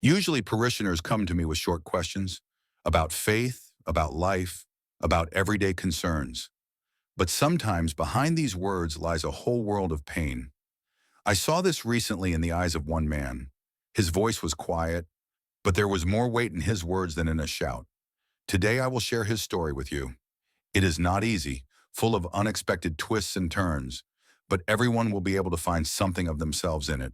Usually parishioners come to me with short questions about faith, about life, about everyday concerns. But sometimes behind these words lies a whole world of pain. I saw this recently in the eyes of one man. His voice was quiet, but there was more weight in his words than in a shout. Today I will share his story with you. It is not easy, full of unexpected twists and turns, but everyone will be able to find something of themselves in it.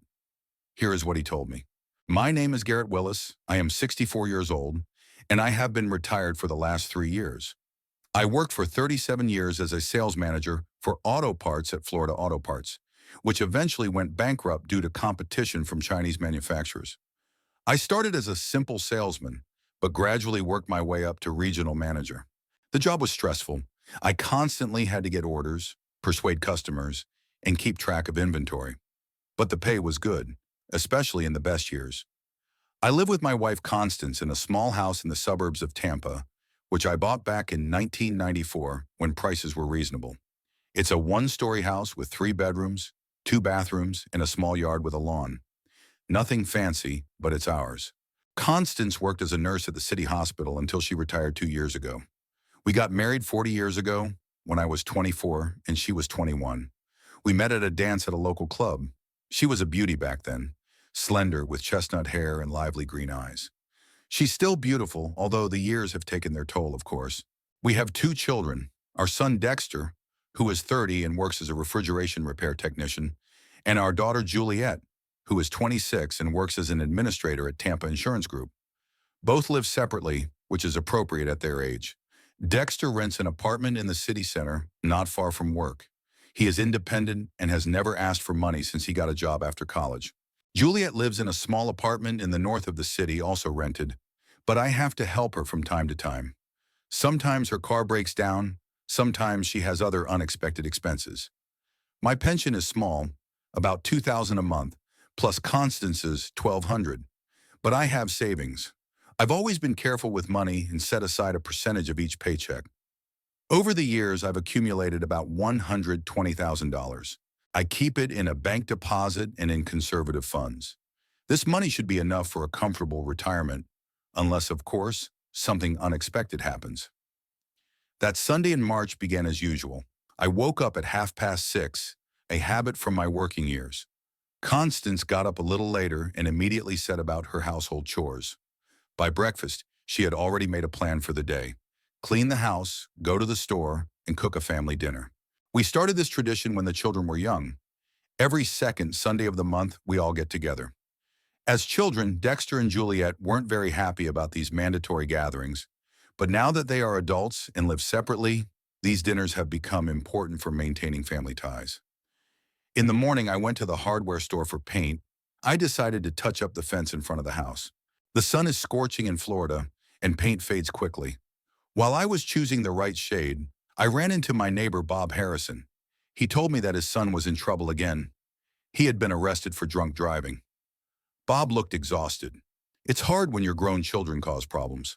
Here is what he told me. My name is Garrett Willis. I am 64 years old, and I have been retired for the last 3 years. I worked for 37 years as a sales manager for auto parts at Florida Auto Parts, which eventually went bankrupt due to competition from Chinese manufacturers. I started as a simple salesman, but gradually worked my way up to regional manager. The job was stressful. I constantly had to get orders, persuade customers, and keep track of inventory. But the pay was good, especially in the best years. I live with my wife Constance in a small house in the suburbs of Tampa, which I bought back in 1994 when prices were reasonable. It's a one-story house with 3 bedrooms, 2 bathrooms, and a small yard with a lawn. Nothing fancy, but it's ours. Constance worked as a nurse at the city hospital until she retired 2 years ago. We got married 40 years ago when I was 24 and she was 21. We met at a dance at a local club. She was a beauty back then, slender with chestnut hair and lively green eyes. She's still beautiful, although the years have taken their toll, of course. We have 2 children, our son Dexter, who is 30 and works as a refrigeration repair technician, and our daughter Juliet, who is 26 and works as an administrator at Tampa Insurance Group. Both live separately, which is appropriate at their age. Dexter rents an apartment in the city center, not far from work. He is independent and has never asked for money since he got a job after college. Juliet lives in a small apartment in the north of the city, also rented, but I have to help her from time to time. Sometimes her car breaks down, sometimes she has other unexpected expenses. My pension is small, about $2,000 a month, plus Constance's $1,200, but I have savings. I've always been careful with money and set aside a percentage of each paycheck. Over the years, I've accumulated about $120,000. I keep it in a bank deposit and in conservative funds. This money should be enough for a comfortable retirement, unless, of course, something unexpected happens. That Sunday in March began as usual. I woke up at 6:30, a habit from my working years. Constance got up a little later and immediately set about her household chores. By breakfast, she had already made a plan for the day. Clean the house, go to the store, and cook a family dinner. We started this tradition when the children were young. Every second Sunday of the month, we all get together. As children, Dexter and Juliet weren't very happy about these mandatory gatherings, but now that they are adults and live separately, these dinners have become important for maintaining family ties. In the morning, I went to the hardware store for paint. I decided to touch up the fence in front of the house. The sun is scorching in Florida, and paint fades quickly. While I was choosing the right shade, I ran into my neighbor Bob Harrison. He told me that his son was in trouble again. He had been arrested for drunk driving. Bob looked exhausted. It's hard when your grown children cause problems.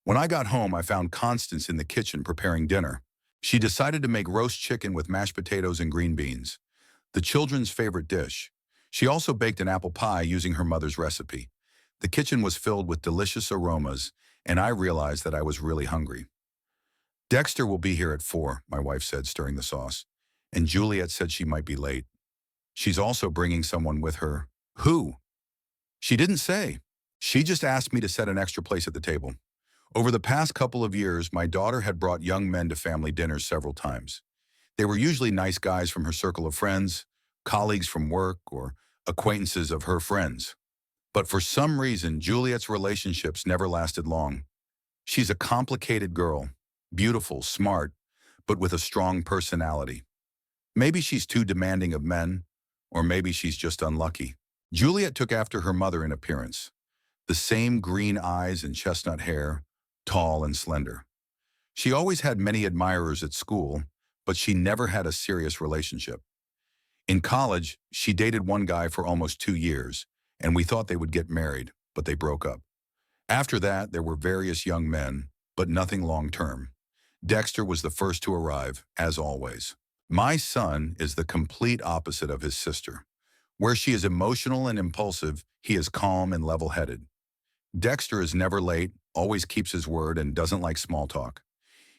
When I got home, I found Constance in the kitchen preparing dinner. She decided to make roast chicken with mashed potatoes and green beans, the children's favorite dish. She also baked an apple pie using her mother's recipe. The kitchen was filled with delicious aromas, and I realized that I was really hungry. Dexter will be here at 4, my wife said, stirring the sauce, and Juliet said she might be late. She's also bringing someone with her. Who? She didn't say. She just asked me to set an extra place at the table. Over the past couple of years, my daughter had brought young men to family dinners several times. They were usually nice guys from her circle of friends, colleagues from work, or acquaintances of her friends. But for some reason, Juliet's relationships never lasted long. She's a complicated girl, beautiful, smart, but with a strong personality. Maybe she's too demanding of men, or maybe she's just unlucky. Juliet took after her mother in appearance. The same green eyes and chestnut hair, tall and slender. She always had many admirers at school, but she never had a serious relationship. In college, she dated one guy for almost 2 years, and we thought they would get married, but they broke up. After that, there were various young men, but nothing long-term. Dexter was the first to arrive, as always. My son is the complete opposite of his sister. Where she is emotional and impulsive, he is calm and level-headed. Dexter is never late, always keeps his word, and doesn't like small talk.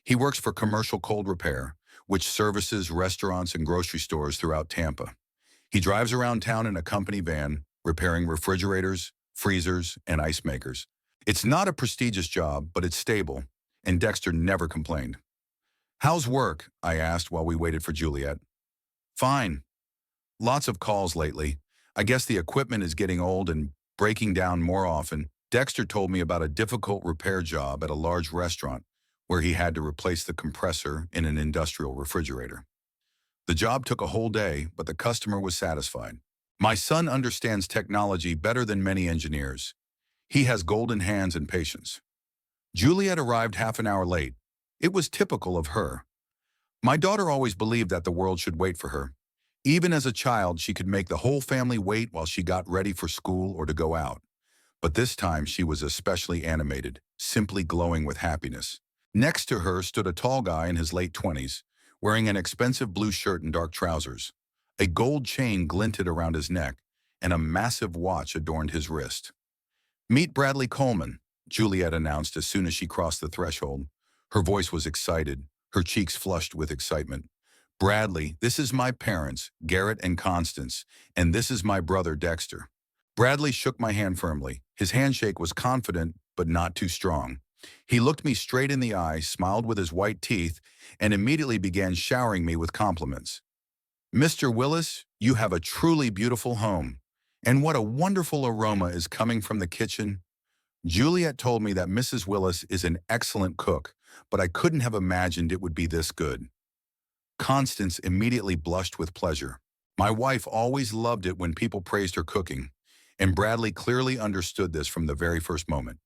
He works for Commercial Cold Repair, which services restaurants and grocery stores throughout Tampa. He drives around town in a company van, repairing refrigerators, freezers, and ice makers. It's not a prestigious job, but it's stable, and Dexter never complained. "How's work?" I asked while we waited for Juliet. "Fine. Lots of calls lately. I guess the equipment is getting old and breaking down more often." Dexter told me about a difficult repair job at a large restaurant where he had to replace the compressor in an industrial refrigerator. The job took a whole day, but the customer was satisfied. "My son understands technology better than many engineers. He has golden hands and patience." Juliet arrived half an hour late. It was typical of her. My daughter always believed that the world should wait for her. Even as a child, she could make the whole family wait while she got ready for school or to go out. But this time she was especially animated, simply glowing with happiness. Next to her stood a tall guy in his late 20s, wearing an expensive blue shirt and dark trousers. A gold chain glinted around his neck, and a massive watch adorned his wrist. "Meet Bradley Coleman," Juliet announced as soon as she crossed the threshold. Her voice was excited, her cheeks flushed with excitement. "Bradley, this is my parents, Garrett and Constance, and this is my brother Dexter." Bradley shook my hand firmly. His handshake was confident, but not too strong. He looked me straight in the eye, smiled with his white teeth, and immediately began showering me with compliments. "Mr. Willis, you have a truly beautiful home. And what a wonderful aroma is coming from the kitchen." Juliet told me that Mrs. Willis is an excellent cook, but I couldn't have imagined it would be this good. Constance immediately blushed with pleasure. My wife always loved it when people praised her cooking, and Bradley clearly understood this from the very first moment.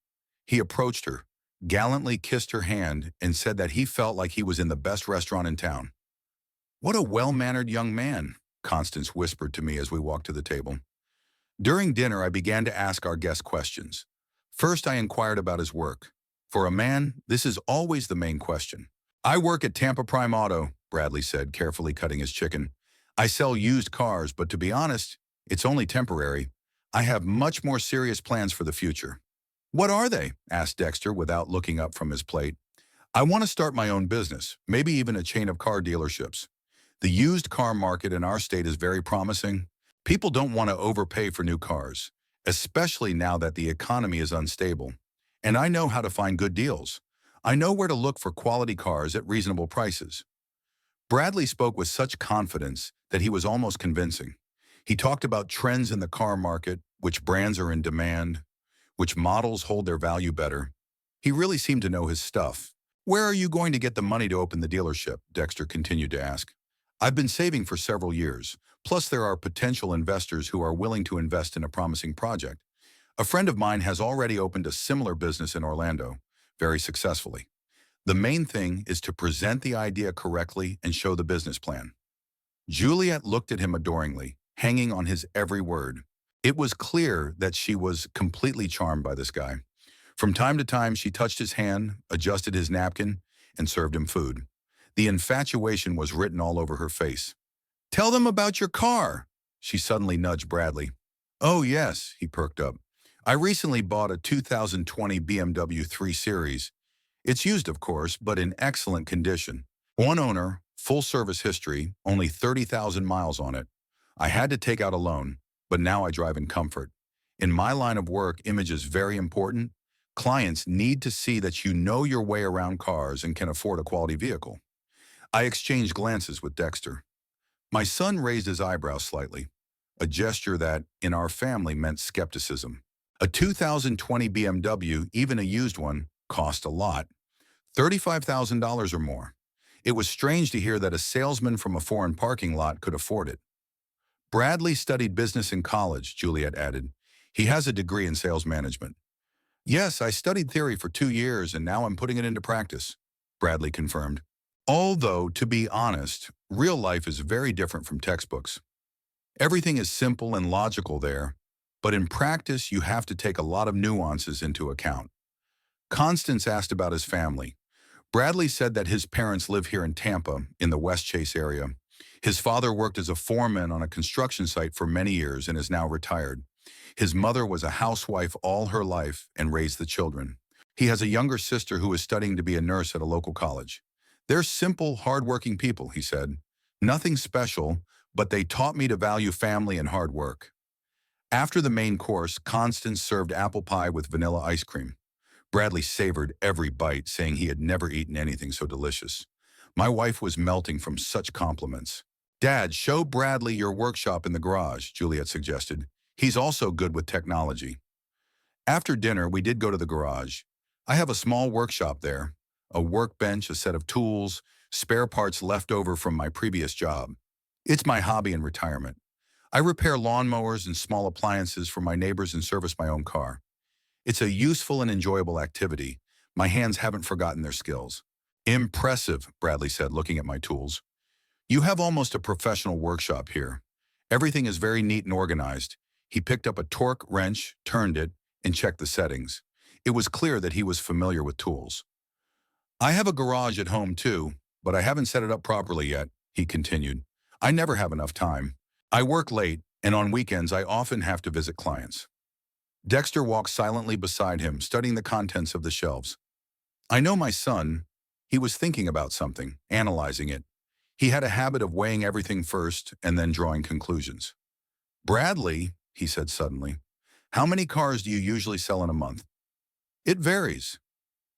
He approached her, gallantly kissed her hand, and said that he felt like he was in the best restaurant in town. "What a well-mannered young man," Constance whispered to me as we walked to the table. During dinner, I began to ask our guest questions. First, I inquired about his work. For a man, this is always the main question. "I work at Tampa Prime Auto," Bradley said, carefully cutting his chicken. "I sell used cars, but to be honest, it's only temporary. I have much more serious plans for the future." "What are they?" asked Dexter without looking up from his plate. "I want to start my own business, maybe even a chain of car dealerships. The used car market in our state is very promising. People don't want to overpay for new cars, especially now that the economy is unstable. And I know how to find good deals. I know where to look for quality cars at reasonable prices." Bradley spoke with such confidence that he was almost convincing. He talked about trends in the car market, which brands are in demand, which models hold their value better. He really seemed to know his stuff. "Where are you going to get the money to open the dealership?" Dexter continued to ask. "I've been saving for several years. Plus, there are potential investors who are willing to invest in a promising project. A friend of mine has already opened a similar business in Orlando, very successfully. The main thing is to present the idea correctly and show the business plan." Juliet looked at him adoringly, hanging on his every word. It was clear that she was completely charmed by this guy. From time to time, she touched his hand, adjusted his napkin, and served him food. The infatuation was written all over her face. "Tell them about your car," she suddenly nudged Bradley. "Oh yes," he perked up. "I recently bought a 2020 BMW 3 Series. It's used, of course, but in excellent condition. One owner, full service history, only 30,000 miles on it. I had to take out a loan, but now I drive in comfort. In my line of work, image is very important. Clients need to see that you know your way around cars and can afford a quality vehicle." I exchanged glances with Dexter. My son raised his eyebrows slightly, a gesture that, in our family, meant skepticism. A 2020 BMW, even a used one, cost a lot. $35,000 or more. It was strange to hear that a salesman from a foreign parking lot could afford it. "Bradley studied business in college," Juliet added. "He has a degree in sales management." "Yes, I studied theory for 2 years and now I'm putting it into practice," Bradley confirmed. Although, to be honest, real life is very different from textbooks. Everything is simple and logical there, but in practice you have to take a lot of nuances into account. Constance asked about his family. Bradley said that his parents live here in Tampa, in the West Chase area. His father worked as a foreman on a construction site for many years and is now retired. His mother was a housewife all her life and raised the children. He has a younger sister who is studying to be a nurse at a local college. They're simple, hardworking people, he said. Nothing special, but they taught me to value family and hard work. After the main course, Constance served apple pie with vanilla ice cream. Bradley savored every bite, saying he had never eaten anything so delicious. My wife was melting from such compliments. Dad, show Bradley your workshop in the garage, Juliet suggested. He's also good with technology. After dinner, we did go to the garage. I have a small workshop there, a workbench, a set of tools, spare parts left over from my previous job. It's my hobby in retirement. I repair lawnmowers and small appliances for my neighbors and service my own car. It's a useful and enjoyable activity. My hands haven't forgotten their skills. Impressive, Bradley said, looking at my tools. You have almost a professional workshop here. Everything is very neat and organized. He picked up a torque wrench, turned it, and checked the settings. It was clear that he was familiar with tools. I have a garage at home too, but I haven't set it up properly yet, he continued. I never have enough time. I work late, and on weekends I often have to visit clients. Dexter walked silently beside him, studying the contents of the shelves. I know my son. He was thinking about something, analyzing it. He had a habit of weighing everything first and then drawing conclusions. Bradley, he said suddenly, how many cars do you usually sell in a month? It varies.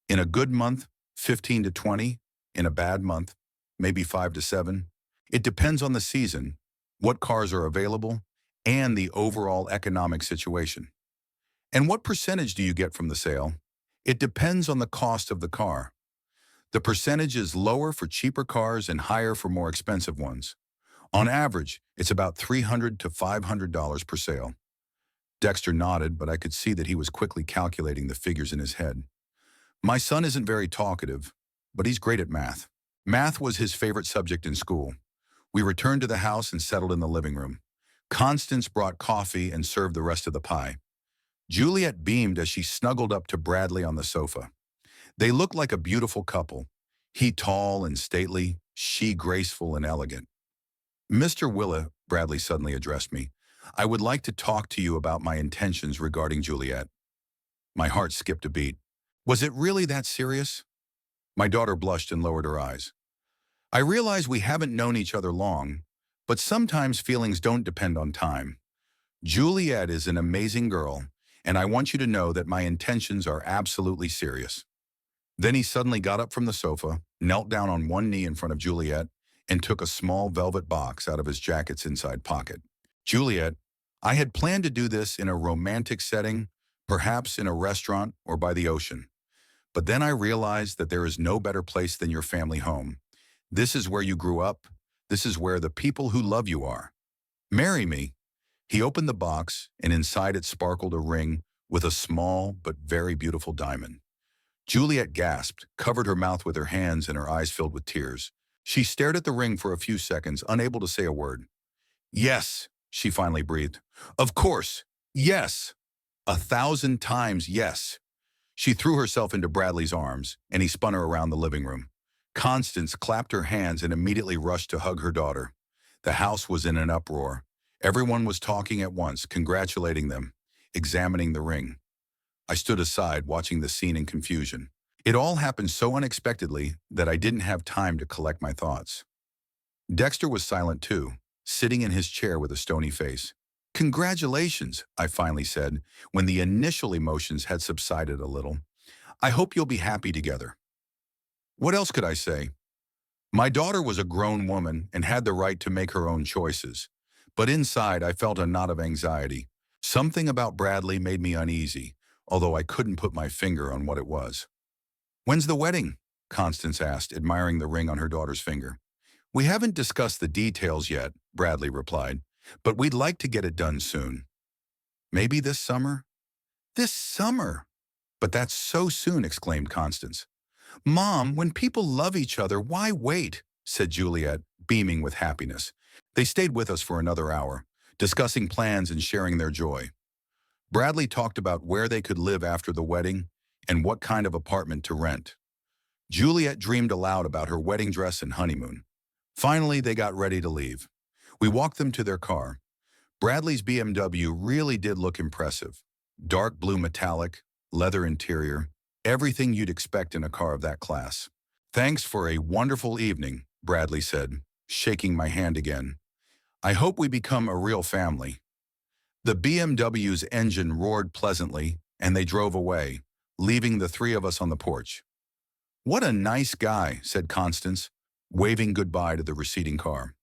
In a good month, 15 to 20. In a bad month, maybe 5 to 7. It depends on the season, what cars are available, and the overall economic situation. And what percentage do you get from the sale? It depends on the cost of the car. The percentage is lower for cheaper cars and higher for more expensive ones. On average, it's about $300 to $500 per sale. Dexter nodded, but I could see that he was quickly calculating the figures in his head. My son isn't very talkative, but he's great at math. Math was his favorite subject in school. We returned to the house and settled in the living room. Constance brought coffee and served the rest of the pie. Juliet beamed as she snuggled up to Bradley on the sofa. They looked like a beautiful couple, he tall and stately, she graceful and elegant. Mr. Willa, Bradley suddenly addressed me, I would like to talk to you about my intentions regarding Juliet. My heart skipped a beat. Was it really that serious? My daughter blushed and lowered her eyes. I realize we haven't known each other long, but sometimes feelings don't depend on time. Juliet is an amazing girl, and I want you to know that my intentions are absolutely serious. Then he suddenly got up from the sofa, knelt down on one knee in front of Juliet, and took a small velvet box out of his jacket's inside pocket. Juliet, I had planned to do this in a romantic setting, perhaps in a restaurant or by the ocean. But then I realized that there is no better place than your family home. This is where you grew up. This is where the people who love you are. Marry me. He opened the box, and inside it sparkled a ring with a small but very beautiful diamond. Juliet gasped, covered her mouth with her hands, and her eyes filled with tears. She stared at the ring for a few seconds, unable to say a word. Yes, she finally breathed. Of course, yes. 1,000 times yes. She threw herself into Bradley's arms, and he spun her around the living room. Constance clapped her hands and immediately rushed to hug her daughter. The house was in an uproar. Everyone was talking at once, congratulating them, examining the ring. I stood aside, watching the scene in confusion. It all happened so unexpectedly that I didn't have time to collect my thoughts. Dexter was silent too, sitting in his chair with a stony face. Congratulations, I finally said, when the initial emotions had subsided a little. I hope you'll be happy together. What else could I say? My daughter was a grown woman and had the right to make her own choices. But inside, I felt a knot of anxiety. Something about Bradley made me uneasy, although I couldn't put my finger on what it was. When's the wedding? Constance asked, admiring the ring on her daughter's finger. We haven't discussed the details yet, Bradley replied, but we'd like to get it done soon. Maybe this summer? This summer! But that's so soon, exclaimed Constance. Mom, when people love each other, why wait? Said Juliet, beaming with happiness. They stayed with us for another hour, discussing plans and sharing their joy. Bradley talked about where they could live after the wedding and what kind of apartment to rent. Juliet dreamed aloud about her wedding dress and honeymoon. Finally, they got ready to leave. We walked them to their car. Bradley's BMW really did look impressive. Dark blue metallic, leather interior, everything you'd expect in a car of that class. Thanks for a wonderful evening, Bradley said, shaking my hand again. I hope we become a real family. The BMW's engine roared pleasantly, and they drove away, leaving the three of us on the porch. What a nice guy, said Constance, waving goodbye to the receding car.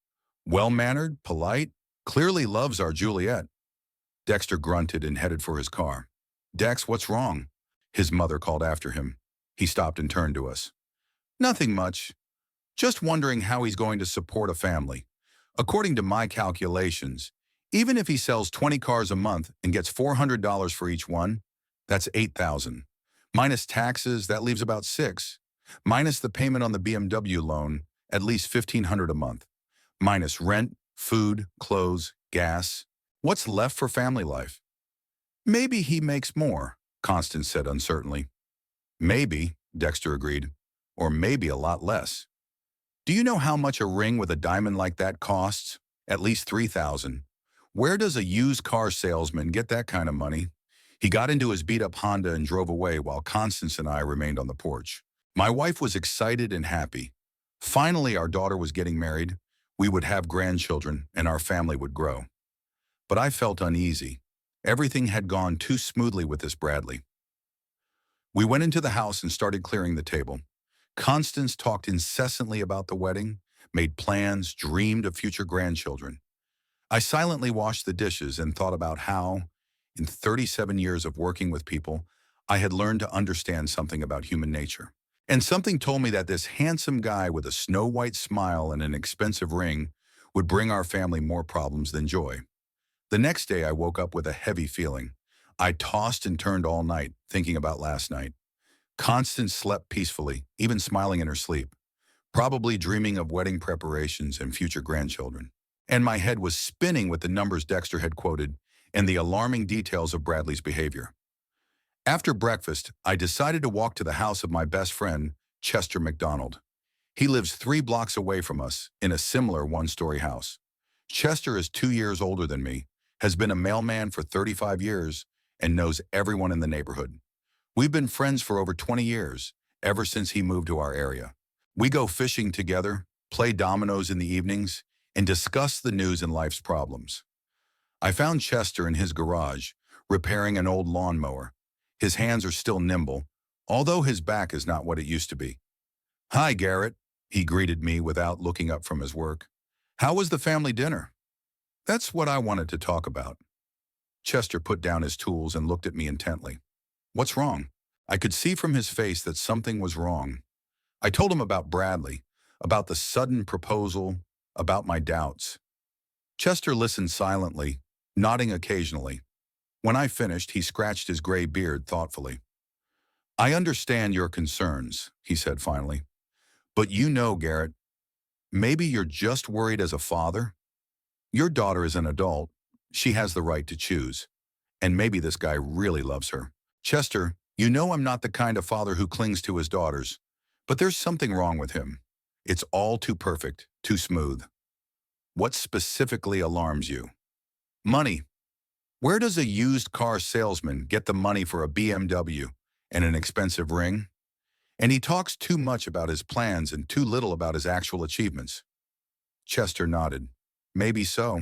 Well-mannered, polite, clearly loves our Juliet. Dexter grunted and headed for his car. Dex, what's wrong? His mother called after him. He stopped and turned to us. Nothing much. Just wondering how he's going to support a family. According to my calculations, even if he sells 20 cars a month and gets $400 for each one, that's $8,000. Minus taxes, that leaves about $6,000. Minus the payment on the BMW loan, at least $1,500 a month. Minus rent, food, clothes, gas. What's left for family life? Maybe he makes more, Constance said uncertainly. Maybe, Dexter agreed. Or maybe a lot less. Do you know how much a ring with a diamond like that costs? At least $3,000. Where does a used car salesman get that kind of money? He got into his beat-up Honda and drove away while Constance and I remained on the porch. My wife was excited and happy. Finally, our daughter was getting married. We would have grandchildren, and our family would grow. But I felt uneasy. Everything had gone too smoothly with this Bradley. We went into the house and started clearing the table. Constance talked incessantly about the wedding, made plans, dreamed of future grandchildren. I silently washed the dishes and thought about how, in 37 years of working with people, I had learned to understand something about human nature. And something told me that this handsome guy with a snow-white smile and an expensive ring would bring our family more problems than joy. The next day, I woke up with a heavy feeling. I tossed and turned all night, thinking about last night. Constance slept peacefully, even smiling in her sleep, probably dreaming of wedding preparations and future grandchildren. And my head was spinning with the numbers Dexter had quoted and the alarming details of Bradley's behavior. After breakfast, I decided to walk to the house of my best friend, Chester McDonald. He lives 3 blocks away from us in a similar one-story house. Chester is 2 years older than me, has been a mailman for 35 years, and knows everyone in the neighborhood. We've been friends for over 20 years, ever since he moved to our area. We go fishing together, play dominoes in the evenings, and discuss the news and life's problems. I found Chester in his garage, repairing an old lawnmower. His hands are still nimble, although his back is not what it used to be. Hi, Garrett, he greeted me without looking up from his work. How was the family dinner? That's what I wanted to talk about. Chester put down his tools and looked at me intently. What's wrong? I could see from his face that something was wrong. I told him about Bradley, about the sudden proposal, about my doubts. Chester listened silently, nodding occasionally. When I finished, he scratched his gray beard thoughtfully. I understand your concerns, he said finally. But you know, Garrett, maybe you're just worried as a father. Your daughter is an adult. She has the right to choose. And maybe this guy really loves her. Chester, you know I'm not the kind of father who clings to his daughters. But there's something wrong with him. It's all too perfect, too smooth. What specifically alarms you? Money. Where does a used car salesman get the money for a BMW and an expensive ring? And he talks too much about his plans and too little about his actual achievements. Chester nodded. Maybe so.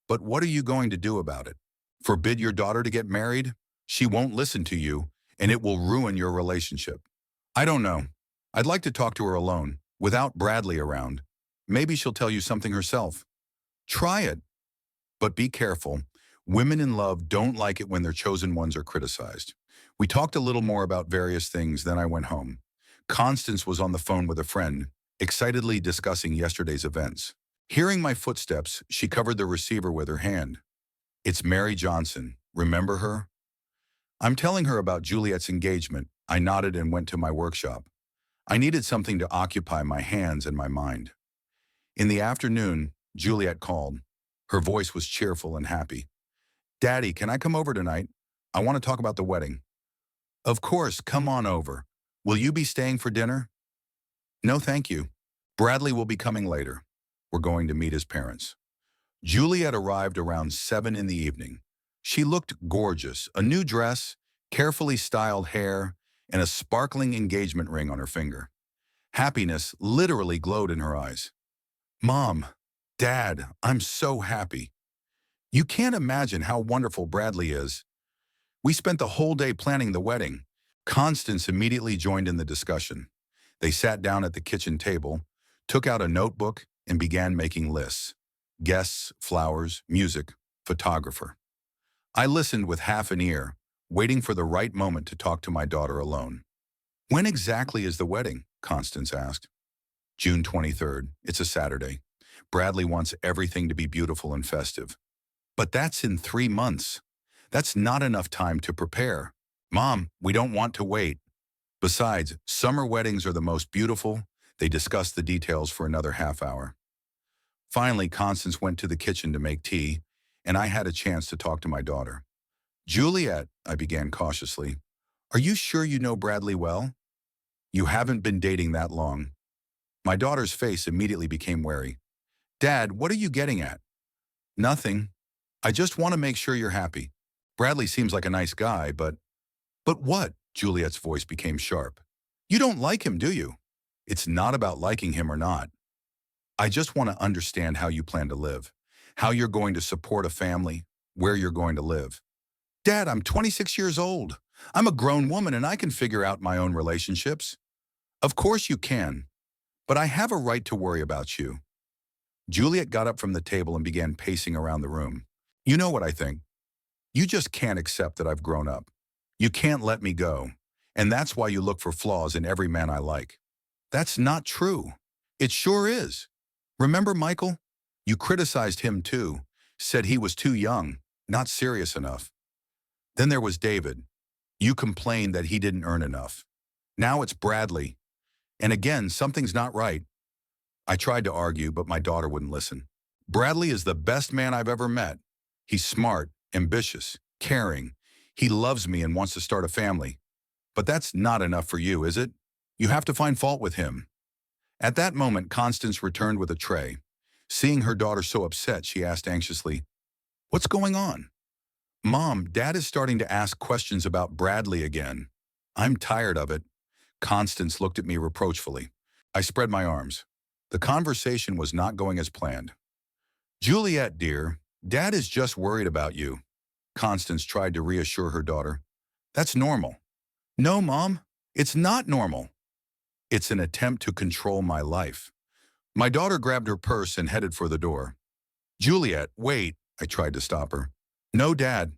But what are you going to do about it? Forbid your daughter to get married? She won't listen to you, and it will ruin your relationship. I don't know. I'd like to talk to her alone, without Bradley around. Maybe she'll tell you something herself. Try it. But be careful. Women in love don't like it when their chosen ones are criticized. We talked a little more about various things, then I went home. Constance was on the phone with a friend, excitedly discussing yesterday's events. Hearing my footsteps, she covered the receiver with her hand. It's Mary Johnson. Remember her? I'm telling her about Juliet's engagement. I nodded and went to my workshop. I needed something to occupy my hands and my mind. In the afternoon, Juliet called. Her voice was cheerful and happy. Daddy, can I come over tonight? I want to talk about the wedding. Of course, come on over. Will you be staying for dinner? No, thank you. Bradley will be coming later. We're going to meet his parents. Juliet arrived around 7 in the evening. She looked gorgeous, a new dress, carefully styled hair, and a sparkling engagement ring on her finger. Happiness literally glowed in her eyes. Mom, Dad, I'm so happy. You can't imagine how wonderful Bradley is. We spent the whole day planning the wedding. Constance immediately joined in the discussion. They sat down at the kitchen table, took out a notebook, and began making lists. Guests, flowers, music, photographer. I listened with half an ear, waiting for the right moment to talk to my daughter alone. When exactly is the wedding? Constance asked. June 23rd. It's a Saturday. Bradley wants everything to be beautiful and festive. But that's in 3 months. That's not enough time to prepare. Mom, we don't want to wait. Besides, summer weddings are the most beautiful. They discussed the details for another half hour. Finally, Constance went to the kitchen to make tea, and I had a chance to talk to my daughter. Juliet, I began cautiously, are you sure you know Bradley well? You haven't been dating that long. My daughter's face immediately became wary. Dad, what are you getting at? Nothing. I just want to make sure you're happy. Bradley seems like a nice guy, but... But what? Juliet's voice became sharp. You don't like him, do you? It's not about liking him or not. I just want to understand how you plan to live, how you're going to support a family, where you're going to live. Dad, I'm 26 years old. I'm a grown woman and I can figure out my own relationships. Of course you can, but I have a right to worry about you. Juliet got up from the table and began pacing around the room. You know what I think? You just can't accept that I've grown up. You can't let me go. And that's why you look for flaws in every man I like. That's not true. It sure is. Remember Michael? You criticized him too, said he was too young, not serious enough. Then there was David. You complained that he didn't earn enough. Now it's Bradley. And again, something's not right. I tried to argue, but my daughter wouldn't listen. Bradley is the best man I've ever met. He's smart, ambitious, caring. He loves me and wants to start a family. But that's not enough for you, is it? You have to find fault with him. At that moment, Constance returned with a tray. Seeing her daughter so upset, she asked anxiously, What's going on? Mom, Dad is starting to ask questions about Bradley again. I'm tired of it. Constance looked at me reproachfully. I spread my arms. The conversation was not going as planned. Juliet, dear, Dad is just worried about you. Constance tried to reassure her daughter. That's normal. No, Mom, it's not normal. It's an attempt to control my life. My daughter grabbed her purse and headed for the door. Juliet, wait, I tried to stop her. No, Dad.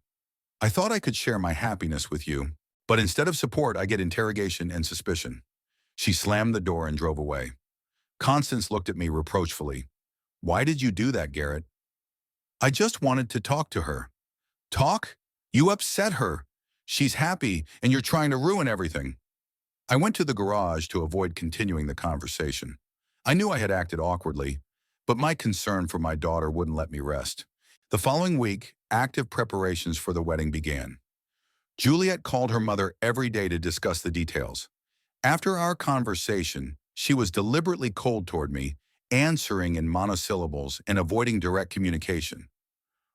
I thought I could share my happiness with you, but instead of support, I get interrogation and suspicion. She slammed the door and drove away. Constance looked at me reproachfully. Why did you do that, Garrett? I just wanted to talk to her. Talk? You upset her. She's happy, and you're trying to ruin everything. I went to the garage to avoid continuing the conversation. I knew I had acted awkwardly, but my concern for my daughter wouldn't let me rest. The following week, active preparations for the wedding began. Juliet called her mother every day to discuss the details. After our conversation, she was deliberately cold toward me, answering in monosyllables and avoiding direct communication.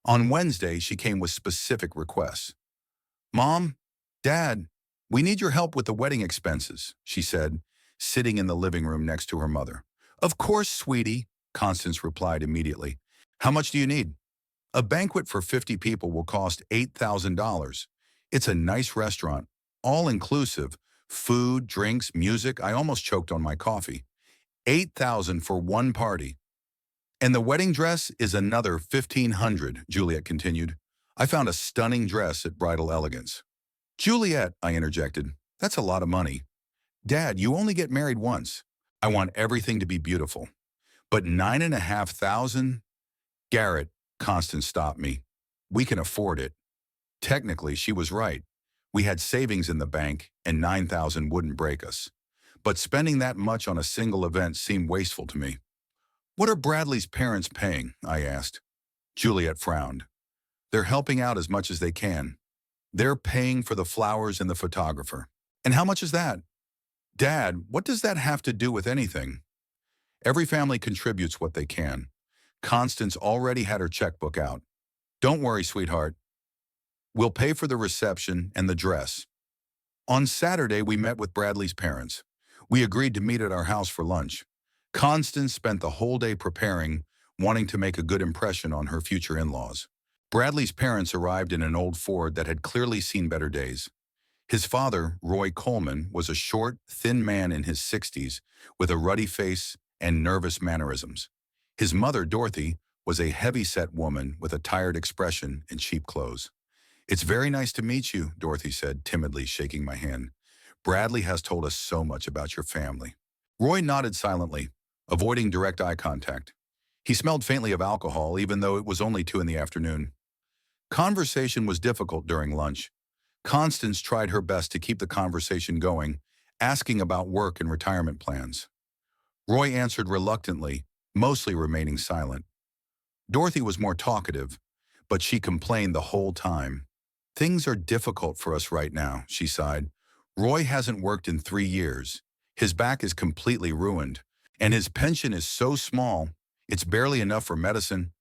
On Wednesday, she came with specific requests. Mom, Dad, we need your help with the wedding expenses, she said, sitting in the living room next to her mother. Of course, sweetie, Constance replied immediately. How much do you need? A banquet for 50 people will cost $8,000. It's a nice restaurant, all-inclusive, food, drinks, music. I almost choked on my coffee. $8,000 for one party. And the wedding dress is another $1,500, Juliet continued. I found a stunning dress at Bridal Elegance. Juliet, I interjected, that's a lot of money. Dad, you only get married once. I want everything to be beautiful. But $9,500? Garrett, Constance stopped me. We can afford it. Technically, she was right. We had savings in the bank, and $9,000 wouldn't break us. But spending that much on a single event seemed wasteful to me. What are Bradley's parents paying? I asked. Juliet frowned. They're helping out as much as they can. They're paying for the flowers and the photographer. And how much is that? Dad, what does that have to do with anything? Every family contributes what they can. Constance already had her checkbook out. Don't worry, sweetheart. We'll pay for the reception and the dress. On Saturday, we met with Bradley's parents. We agreed to meet at our house for lunch. Constance spent the whole day preparing, wanting to make a good impression on her future in-laws. Bradley's parents arrived in an old Ford that had clearly seen better days. His father, Roy Coleman, was a short, thin man in his 60s with a ruddy face and nervous mannerisms. His mother, Dorothy, was a heavy-set woman with a tired expression and cheap clothes. "It's very nice to meet you," Dorothy said, timidly shaking my hand. "Bradley has told us so much about your family." Roy nodded silently, avoiding direct eye contact. He smelled faintly of alcohol, even though it was only 2 in the afternoon. Conversation was difficult during lunch. Constance tried her best to keep the conversation going, asking about work and retirement plans. Roy answered reluctantly, mostly remaining silent. Dorothy was more talkative, but she complained the whole time. "Things are difficult for us right now," she sighed. "Roy hasn't worked in 3 years. His back is completely ruined, and his pension is so small, it's barely enough for medicine."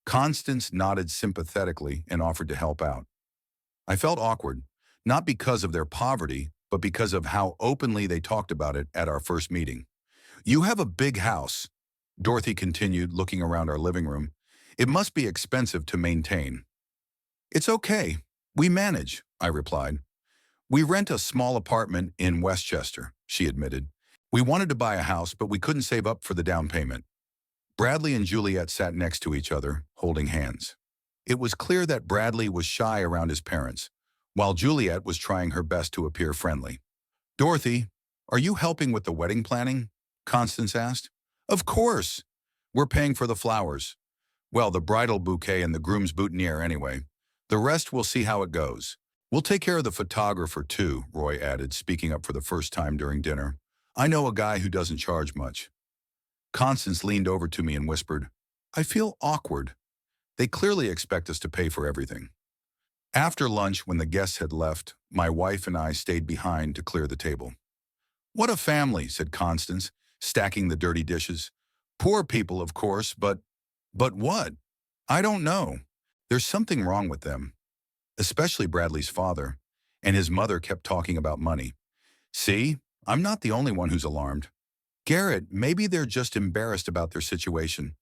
Constance nodded sympathetically and offered to help out. I felt awkward, not because of their poverty, but because of how openly they talked about it at our first meeting. "You have a big house," Dorothy continued, looking around our living room. "It must be expensive to maintain." "It's okay. We manage," I replied. "We rent a small apartment in Westchester," she admitted. "We wanted to buy a house, but we couldn't save up for the down payment." Bradley and Juliet sat next to each other, holding hands. It was clear that Bradley was shy around his parents, while Juliet was trying her best to appear friendly. "Dorothy, are you helping with the wedding planning?" Constance asked. "Of course. We're paying for the flowers. Well, the bridal bouquet and the groom's boutonniere anyway. The rest we'll see how it goes. We'll take care of the photographer too," Roy added, speaking up for the first time during dinner. "I know a guy who doesn't charge much." Constance leaned over to me and whispered, "I feel awkward. They clearly expect us to pay for everything." After lunch, when the guests had left, my wife and I stayed behind to clear the table. "What a family," said Constance, stacking the dirty dishes. "Poor people, of course, but what? I don't know. There's something wrong with them. Especially Bradley's father, and his mother kept talking about money. See, I'm not the only one who's alarmed. Garrett, maybe they're just embarrassed about their situation.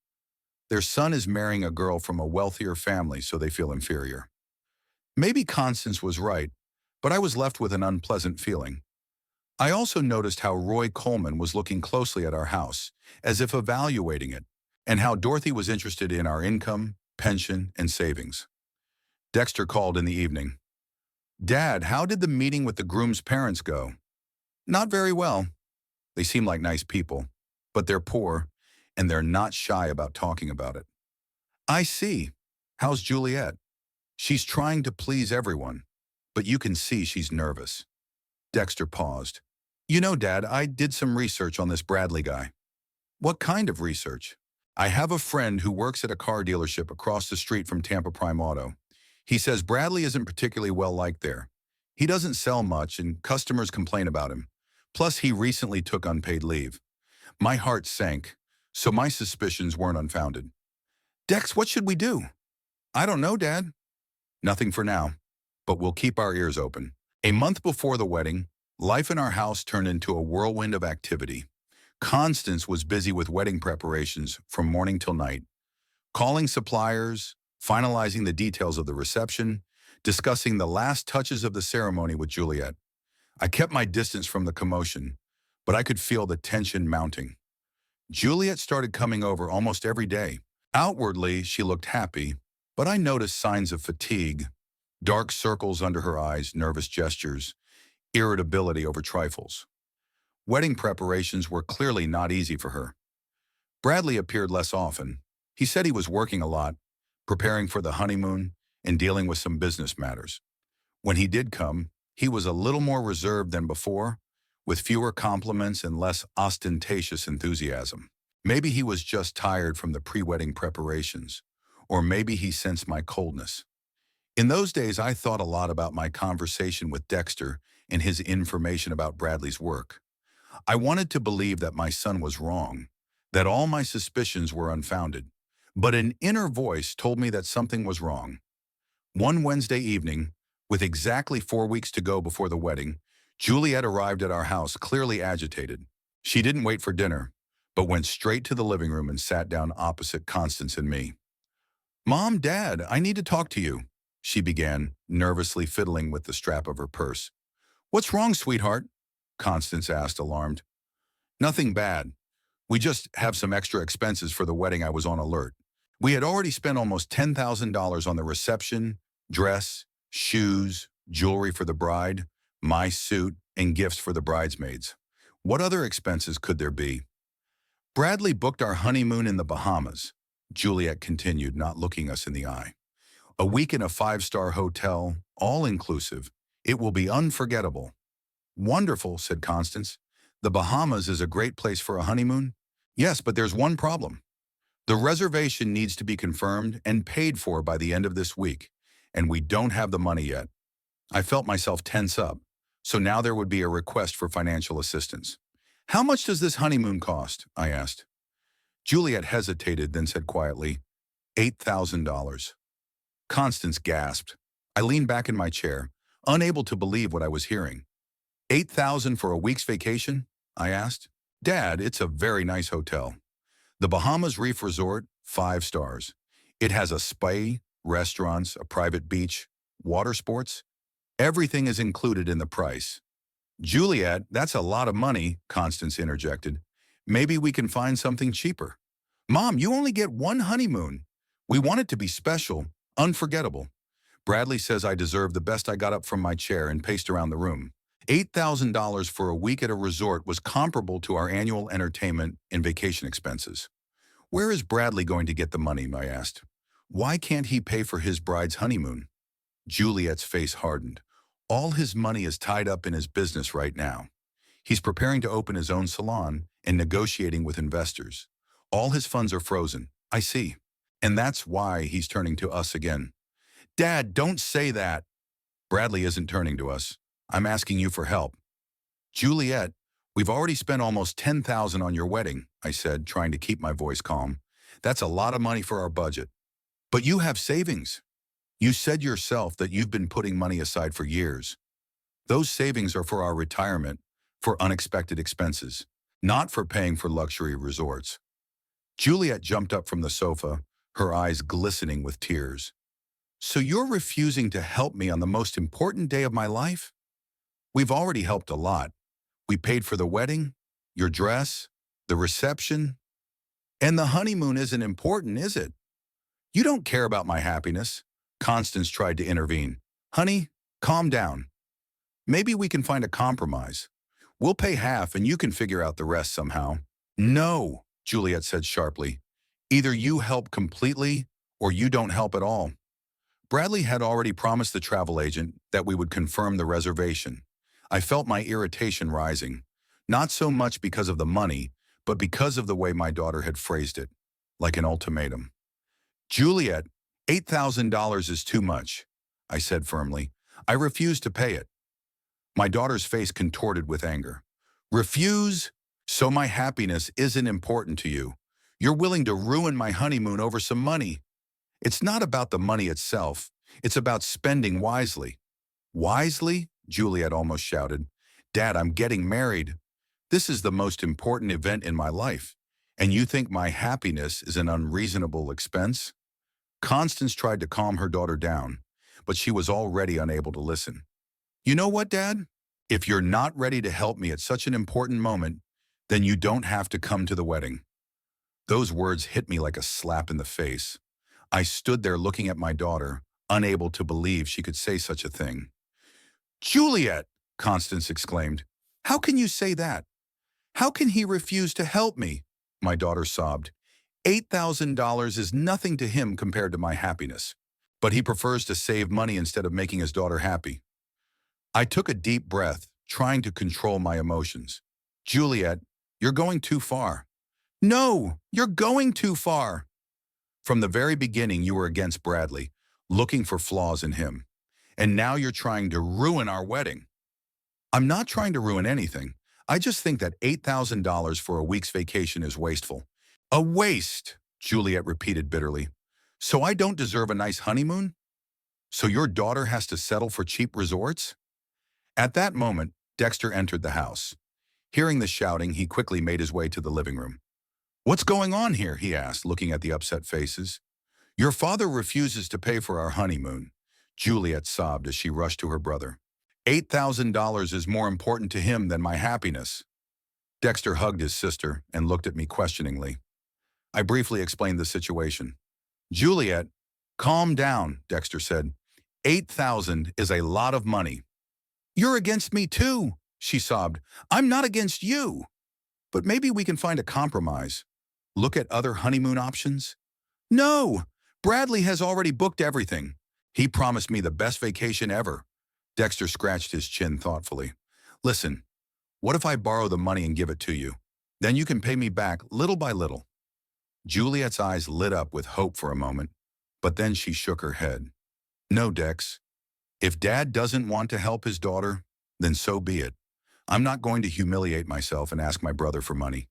Their son is marrying a girl from a wealthier family, so they feel inferior." Maybe Constance was right, but I was left with an unpleasant feeling. I also noticed how Roy Coleman was looking closely at our house, as if evaluating it, and how Dorothy was interested in our income, pension, and savings. Dexter called in the evening. "Dad, how did the meeting with the groom's parents go?" "Not very well. They seem like nice people, but they're poor, and they're not shy about talking about it." "I see. How's Juliet?" "She's trying to please everyone, but you can see she's nervous." Dexter paused. "You know, Dad, I did some research on this Bradley guy." "What kind of research?" "I have a friend who works at a car dealership across the street from Tampa Prime Auto. He says Bradley isn't particularly well liked there. He doesn't sell much, and customers complain about him. Plus, he recently took unpaid leave." My heart sank, so my suspicions weren't unfounded. "Dex, what should we do?" "I don't know, Dad." "Nothing for now, but we'll keep our ears open." A month before the wedding, life in our house turned into a whirlwind of activity. Constance was busy with wedding preparations from morning till night, calling suppliers, finalizing the details of the reception, discussing the last touches of the ceremony with Juliet. I kept my distance from the commotion, but I could feel the tension mounting. Juliet started coming over almost every day. Outwardly, she looked happy, but I noticed signs of fatigue, dark circles under her eyes, nervous gestures, irritability over trifles. Wedding preparations were clearly not easy for her. Bradley appeared less often. He said he was working a lot, preparing for the honeymoon and dealing with some business matters. When he did come, he was a little more reserved than before, with fewer compliments and less ostentatious enthusiasm. Maybe he was just tired from the pre-wedding preparations, or maybe he sensed my coldness. In those days, I thought a lot about my conversation with Dexter and his information about Bradley's work. I wanted to believe that my son was wrong, that all my suspicions were unfounded. But an inner voice told me that something was wrong. One Wednesday evening, with exactly 4 weeks to go before the wedding, Juliet arrived at our house clearly agitated. She didn't wait for dinner, but went straight to the living room and sat down opposite Constance and me. "Mom, Dad, I need to talk to you," she began, nervously fiddling with the strap of her purse. "What's wrong, sweetheart?" Constance asked, alarmed. "Nothing bad. We just have some extra expenses for the wedding. I was on alert. We had already spent almost $10,000 on the reception, dress, shoes, jewelry for the bride, my suit, and gifts for the bridesmaids. What other expenses could there be?" "Bradley booked our honeymoon in the Bahamas," Juliet continued, not looking us in the eye. "A week in a five-star hotel, all-inclusive. It will be unforgettable." "Wonderful," said Constance. "The Bahamas is a great place for a honeymoon." "Yes, but there's one problem. The reservation needs to be confirmed and paid for by the end of this week, and we don't have the money yet." I felt myself tense up, so now there would be a request for financial assistance. "How much does this honeymoon cost?" I asked. Juliet hesitated, then said quietly, $8,000. Constance gasped. I leaned back in my chair, unable to believe what I was hearing. $8,000 for a week's vacation? I asked. "Dad, it's a very nice hotel. The Bahamas Reef Resort, 5 stars. It has a spa, restaurants, a private beach, water sports. Everything is included in the price." "Juliet, that's a lot of money," Constance interjected. "Maybe we can find something cheaper." "Mom, you only get one honeymoon. We want it to be special, unforgettable." Bradley says I deserve the best. I got up from my chair and paced around the room. $8,000 for a week at a resort was comparable to our annual entertainment and vacation expenses. "Where is Bradley going to get the money?" I asked. "Why can't he pay for his bride's honeymoon?" Juliet's face hardened. "All his money is tied up in his business right now. He's preparing to open his own salon and negotiating with investors. All his funds are frozen." "I see. And that's why he's turning to us again." "Dad, don't say that." "Bradley isn't turning to us. I'm asking you for help." "Juliet, we've already spent almost $10,000 on your wedding," I said, trying to keep my voice calm. "That's a lot of money for our budget." "But you have savings. You said yourself that you've been putting money aside for years. Those savings are for our retirement, for unexpected expenses, not for paying for luxury resorts." Juliet jumped up from the sofa, her eyes glistening with tears. "So you're refusing to help me on the most important day of my life?" "We've already helped a lot. We paid for the wedding, your dress, the reception, and the honeymoon isn't important, is it?" "You don't care about my happiness." Constance tried to intervene. "Honey, calm down. Maybe we can find a compromise. We'll pay half and you can figure out the rest somehow." "No," Juliet said sharply. "Either you help completely or you don't help at all." Bradley had already promised the travel agent that we would confirm the reservation. I felt my irritation rising, not so much because of the money, but because of the way my daughter had phrased it, like an ultimatum. "Juliet, $8,000 is too much," I said firmly. "I refuse to pay it." My daughter's face contorted with anger. "Refuse? So my happiness isn't important to you. You're willing to ruin my honeymoon over some money." "It's not about the money itself. It's about spending wisely." "Wisely?" Juliet almost shouted. "Dad, I'm getting married. This is the most important event in my life. And you think my happiness is an unreasonable expense?" Constance tried to calm her daughter down, but she was already unable to listen. "You know what, Dad? If you're not ready to help me at such an important moment, then you don't have to come to the wedding." Those words hit me like a slap in the face. I stood there looking at my daughter, unable to believe she could say such a thing. "Juliet!" Constance exclaimed. "How can you say that? How can he refuse to help me?" My daughter sobbed. $8,000 is nothing to him compared to my happiness. But he prefers to save money instead of making his daughter happy. I took a deep breath, trying to control my emotions. "Juliet, you're going too far." "No, you're going too far." "From the very beginning, you were against Bradley, looking for flaws in him. And now you're trying to ruin our wedding." "I'm not trying to ruin anything. I just think that $8,000 for a week's vacation is wasteful." "A waste!" Juliet repeated bitterly. So I don't deserve a nice honeymoon? So your daughter has to settle for cheap resorts? At that moment, Dexter entered the house. Hearing the shouting, he quickly made his way to the living room. What's going on here? He asked, looking at the upset faces. Your father refuses to pay for our honeymoon. Juliet sobbed as she rushed to her brother. $8,000 is more important to him than my happiness. Dexter hugged his sister and looked at me questioningly. I briefly explained the situation. Juliet, calm down, Dexter said. 8,000 is a lot of money. You're against me too, she sobbed. I'm not against you. But maybe we can find a compromise. Look at other honeymoon options? No, Bradley has already booked everything. He promised me the best vacation ever. Dexter scratched his chin thoughtfully. Listen, what if I borrow the money and give it to you? Then you can pay me back little by little. Juliet's eyes lit up with hope for a moment, but then she shook her head. No, Dex. If Dad doesn't want to help his daughter, then so be it. I'm not going to humiliate myself and ask my brother for money.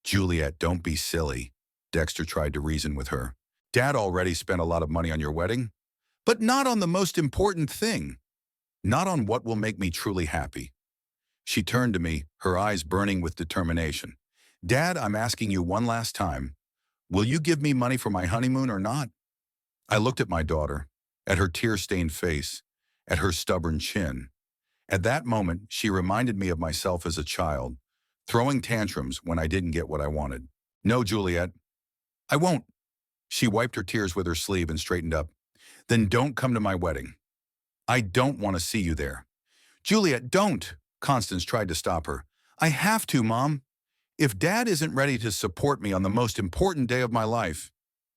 Juliet, don't be silly. Dexter tried to reason with her. Dad already spent a lot of money on your wedding, but not on the most important thing. Not on what will make me truly happy. She turned to me, her eyes burning with determination. Dad, I'm asking you one last time. Will you give me money for my honeymoon or not? I looked at my daughter, at her tear-stained face, at her stubborn chin. At that moment, she reminded me of myself as a child, throwing tantrums when I didn't get what I wanted. No, Juliet, I won't. She wiped her tears with her sleeve and straightened up. Then don't come to my wedding. I don't want to see you there. Juliet, don't. Constance tried to stop her. I have to, Mom. If Dad isn't ready to support me on the most important day of my life,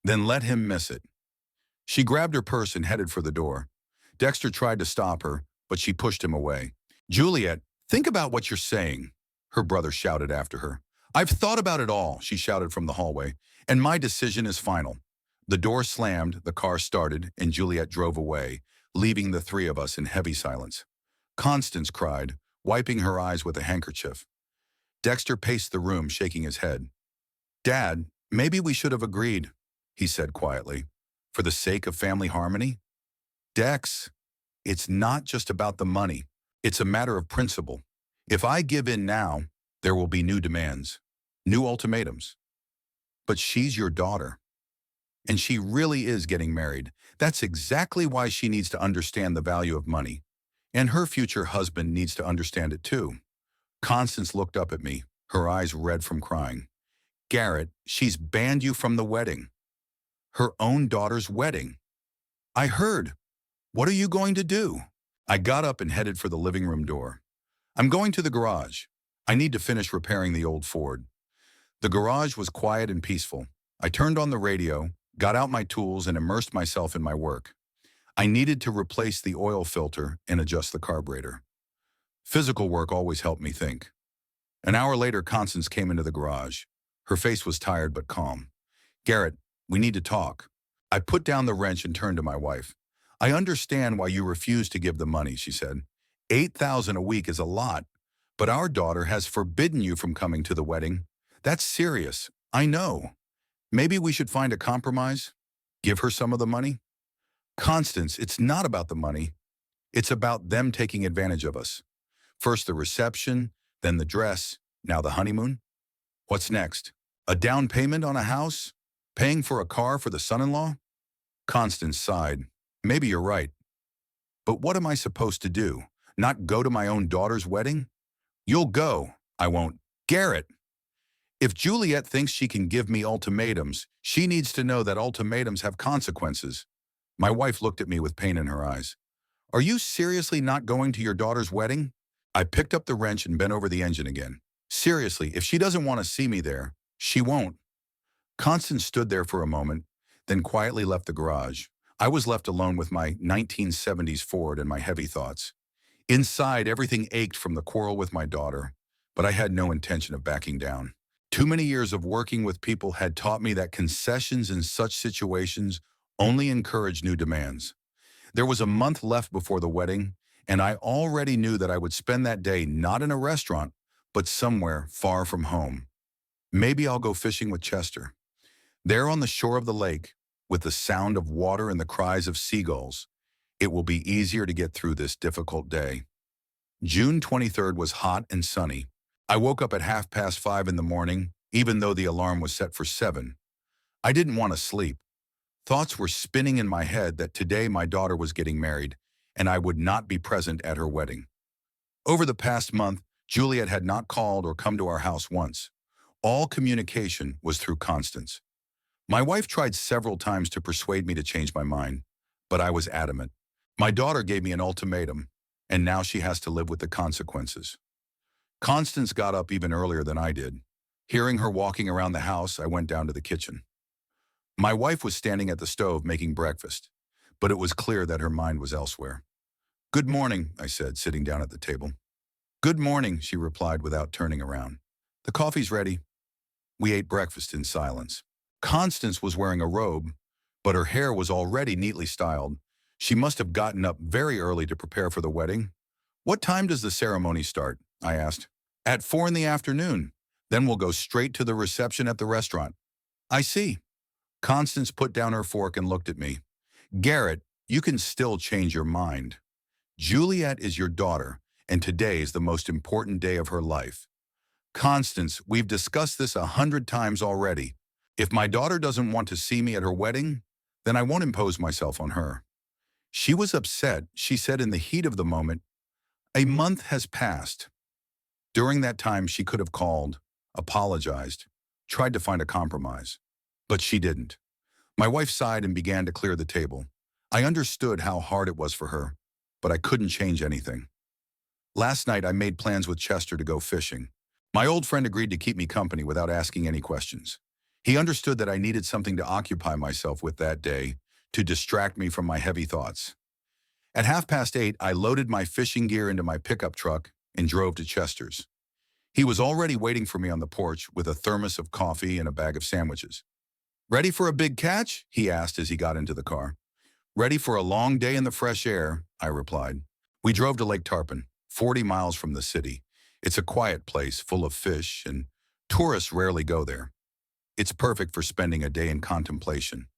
then let him miss it. She grabbed her purse and headed for the door. Dexter tried to stop her, but she pushed him away. Juliet, think about what you're saying, her brother shouted after her. I've thought about it all, she shouted from the hallway, and my decision is final. The door slammed, the car started, and Juliet drove away, leaving the three of us in heavy silence. Constance cried, wiping her eyes with a handkerchief. Dexter paced the room, shaking his head. Dad, maybe we should have agreed, he said quietly, for the sake of family harmony. Dex, it's not just about the money. It's a matter of principle. If I give in now, there will be new demands, new ultimatums. But she's your daughter. And she really is getting married. That's exactly why she needs to understand the value of money. And her future husband needs to understand it too. Constance looked up at me, her eyes red from crying. Garrett, she's banned you from the wedding. Her own daughter's wedding. I heard. What are you going to do? I got up and headed for the living room door. I'm going to the garage. I need to finish repairing the old Ford. The garage was quiet and peaceful. I turned on the radio, got out my tools, and immersed myself in my work. I needed to replace the oil filter and adjust the carburetor. Physical work always helped me think. An hour later, Constance came into the garage. Her face was tired but calm. Garrett, we need to talk. I put down the wrench and turned to my wife. I understand why you refuse to give the money, she said. $8,000 a week is a lot, but our daughter has forbidden you from coming to the wedding. That's serious. I know. Maybe we should find a compromise? Give her some of the money? Constance, it's not about the money. It's about them taking advantage of us. First the reception, then the dress, now the honeymoon. What's next? A down payment on a house? Paying for a car for the son-in-law? Constance sighed. Maybe you're right. But what am I supposed to do? Not go to my own daughter's wedding? You'll go. I won't. Garrett! If Juliet thinks she can give me ultimatums, she needs to know that ultimatums have consequences. My wife looked at me with pain in her eyes. Are you seriously not going to your daughter's wedding? I picked up the wrench and bent over the engine again. Seriously, if she doesn't want to see me there, she won't. Constance stood there for a moment, then quietly left the garage. I was left alone with my 1970s Ford and my heavy thoughts. Inside, everything ached from the quarrel with my daughter, but I had no intention of backing down. Too many years of working with people had taught me that concessions in such situations only encourage new demands. There was a month left before the wedding, and I already knew that I would spend that day not in a restaurant, but somewhere far from home. Maybe I'll go fishing with Chester. There on the shore of the lake, with the sound of water and the cries of seagulls, it will be easier to get through this difficult day. June 23rd was hot and sunny. I woke up at 5:30 in the morning, even though the alarm was set for 7. I didn't want to sleep. Thoughts were spinning in my head that today my daughter was getting married, and I would not be present at her wedding. Over the past month, Juliet had not called or come to our house once. All communication was through Constance. My wife tried several times to persuade me to change my mind, but I was adamant. My daughter gave me an ultimatum, and now she has to live with the consequences. Constance got up even earlier than I did. Hearing her walking around the house, I went down to the kitchen. My wife was standing at the stove making breakfast, but it was clear that her mind was elsewhere. "Good morning," I said, sitting down at the table. "Good morning," she replied without turning around. "The coffee's ready." We ate breakfast in silence. Constance was wearing a robe, but her hair was already neatly styled. She must have gotten up very early to prepare for the wedding. "What time does the ceremony start?" I asked. "At 4 in the afternoon. Then we'll go straight to the reception at the restaurant." "I see." Constance put down her fork and looked at me. "Garrett, you can still change your mind. Juliet is your daughter, and today is the most important day of her life. Constance, we've discussed this 100 times already. If my daughter doesn't want to see me at her wedding, then I won't impose myself on her." She was upset. She said in the heat of the moment, "A month has passed." During that time, she could have called, apologized, tried to find a compromise. But she didn't. My wife sighed and began to clear the table. I understood how hard it was for her, but I couldn't change anything. Last night, I made plans with Chester to go fishing. My old friend agreed to keep me company without asking any questions. He understood that I needed something to occupy myself with that day, to distract me from my heavy thoughts. At 8:30, I loaded my fishing gear into my pickup truck and drove to Chester's. He was already waiting for me on the porch with a thermos of coffee and a bag of sandwiches. "Ready for a big catch?" he asked as he got into the car. "Ready for a long day in the fresh air," I replied. We drove to Lake Tarpon, 40 miles from the city. It's a quiet place full of fish, and tourists rarely go there. It's perfect for spending a day in contemplation.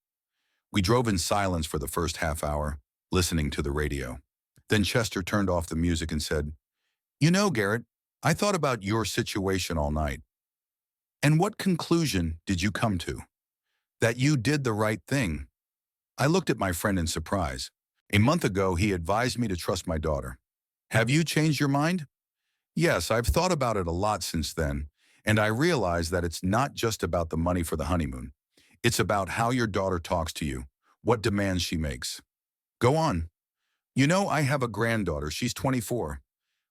We drove in silence for the first half hour, listening to the radio. Then Chester turned off the music and said, "You know, Garrett, I thought about your situation all night. And what conclusion did you come to? That you did the right thing." I looked at my friend in surprise. A month ago, he advised me to trust my daughter. "Have you changed your mind?" "Yes, I've thought about it a lot since then, and I realize that it's not just about the money for the honeymoon. It's about how your daughter talks to you, what demands she makes." "Go on." "You know, I have a granddaughter. She's 24.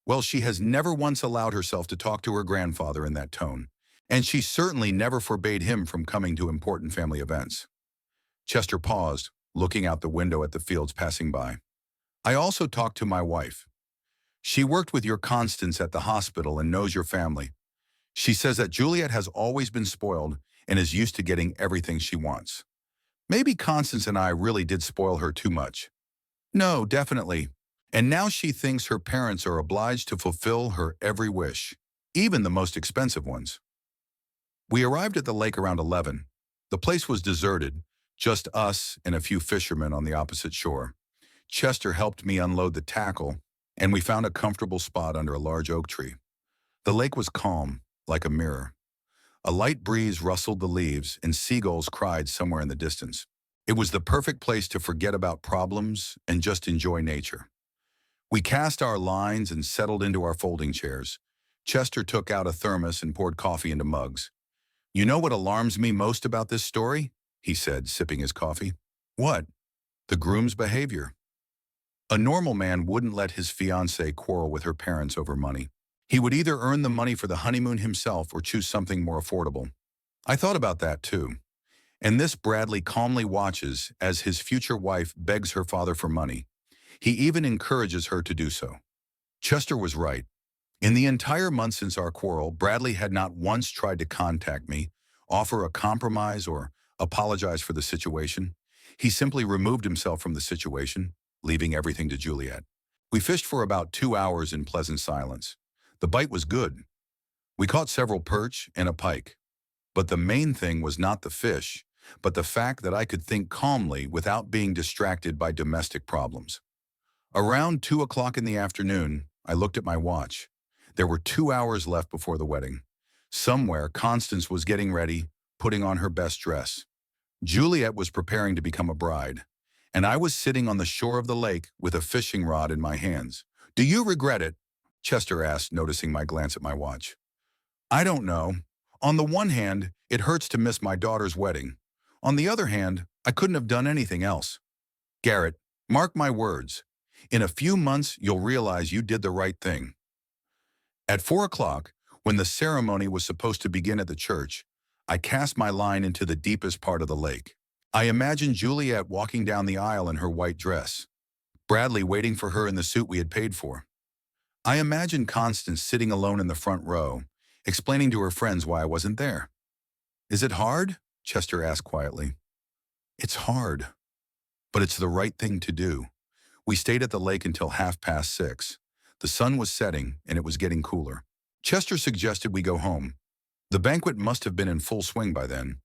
Well, she has never once allowed herself to talk to her grandfather in that tone, and she certainly never forbade him from coming to important family events." Chester paused, looking out the window at the fields passing by. "I also talked to my wife. She worked with your Constance at the hospital and knows your family. She says that Juliet has always been spoiled and is used to getting everything she wants. Maybe Constance and I really did spoil her too much." "No, definitely. And now she thinks her parents are obliged to fulfill her every wish, even the most expensive ones." We arrived at the lake around 11. The place was deserted, just us and a few fishermen on the opposite shore. Chester helped me unload the tackle, and we found a comfortable spot under a large oak tree. The lake was calm, like a mirror. A light breeze rustled the leaves, and seagulls cried somewhere in the distance. It was the perfect place to forget about problems and just enjoy nature. We cast our lines and settled into our folding chairs. Chester took out a thermos and poured coffee into mugs. "You know what alarms me most about this story?" he said, sipping his coffee. "What?" "The groom's behavior. A normal man wouldn't let his fiancée quarrel with her parents over money. He would either earn the money for the honeymoon himself or choose something more affordable. I thought about that too. And this Bradley calmly watches as his future wife begs her father for money. He even encourages her to do so." Chester was right. In the entire month since our quarrel, Bradley had not once tried to contact me, offer a compromise, or apologize for the situation. He simply removed himself from the situation, leaving everything to Juliet. We fished for about 2 hours in pleasant silence. The bite was good. We caught several perch and a pike. But the main thing was not the fish, but the fact that I could think calmly without being distracted by domestic problems. Around 2 o'clock in the afternoon, I looked at my watch. There were 2 hours left before the wedding. Somewhere, Constance was getting ready, putting on her best dress. Juliet was preparing to become a bride, and I was sitting on the shore of the lake with a fishing rod in my hands. "Do you regret it?" Chester asked, noticing my glance at my watch. "I don't know. On the one hand, it hurts to miss my daughter's wedding. On the other hand, I couldn't have done anything else. Garrett, mark my words. In a few months, you'll realize you did the right thing." At 4 o'clock, when the ceremony was supposed to begin at the church, I cast my line into the deepest part of the lake. I imagined Juliet walking down the aisle in her white dress, Bradley waiting for her in the suit we had paid for. I imagined Constance sitting alone in the front row, explaining to her friends why I wasn't there. "Is it hard?" Chester asked quietly. "It's hard, but it's the right thing to do." We stayed at the lake until 6:30. The sun was setting, and it was getting cooler. Chester suggested we go home. The banquet must have been in full swing by then.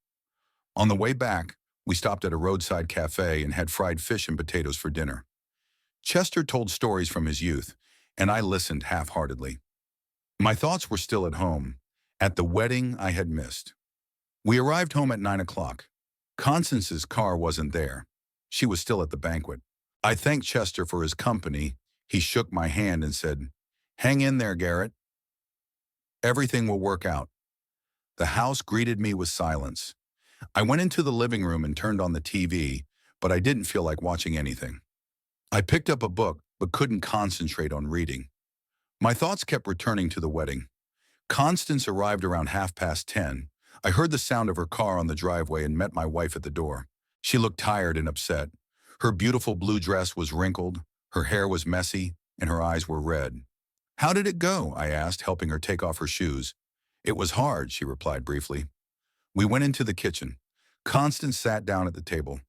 On the way back, we stopped at a roadside cafe and had fried fish and potatoes for dinner. Chester told stories from his youth, and I listened half-heartedly. My thoughts were still at home, at the wedding I had missed. We arrived home at 9 o'clock. Constance's car wasn't there. She was still at the banquet. I thanked Chester for his company. He shook my hand and said, "Hang in there, Garrett. Everything will work out." The house greeted me with silence. I went into the living room and turned on the TV, but I didn't feel like watching anything. I picked up a book, but couldn't concentrate on reading. My thoughts kept returning to the wedding. Constance arrived around 10:30. I heard the sound of her car on the driveway and met my wife at the door. She looked tired and upset. Her beautiful blue dress was wrinkled, her hair was messy, and her eyes were red. "How did it go?" I asked, helping her take off her shoes. "It was hard," she replied briefly. We went into the kitchen. Constance sat down at the table,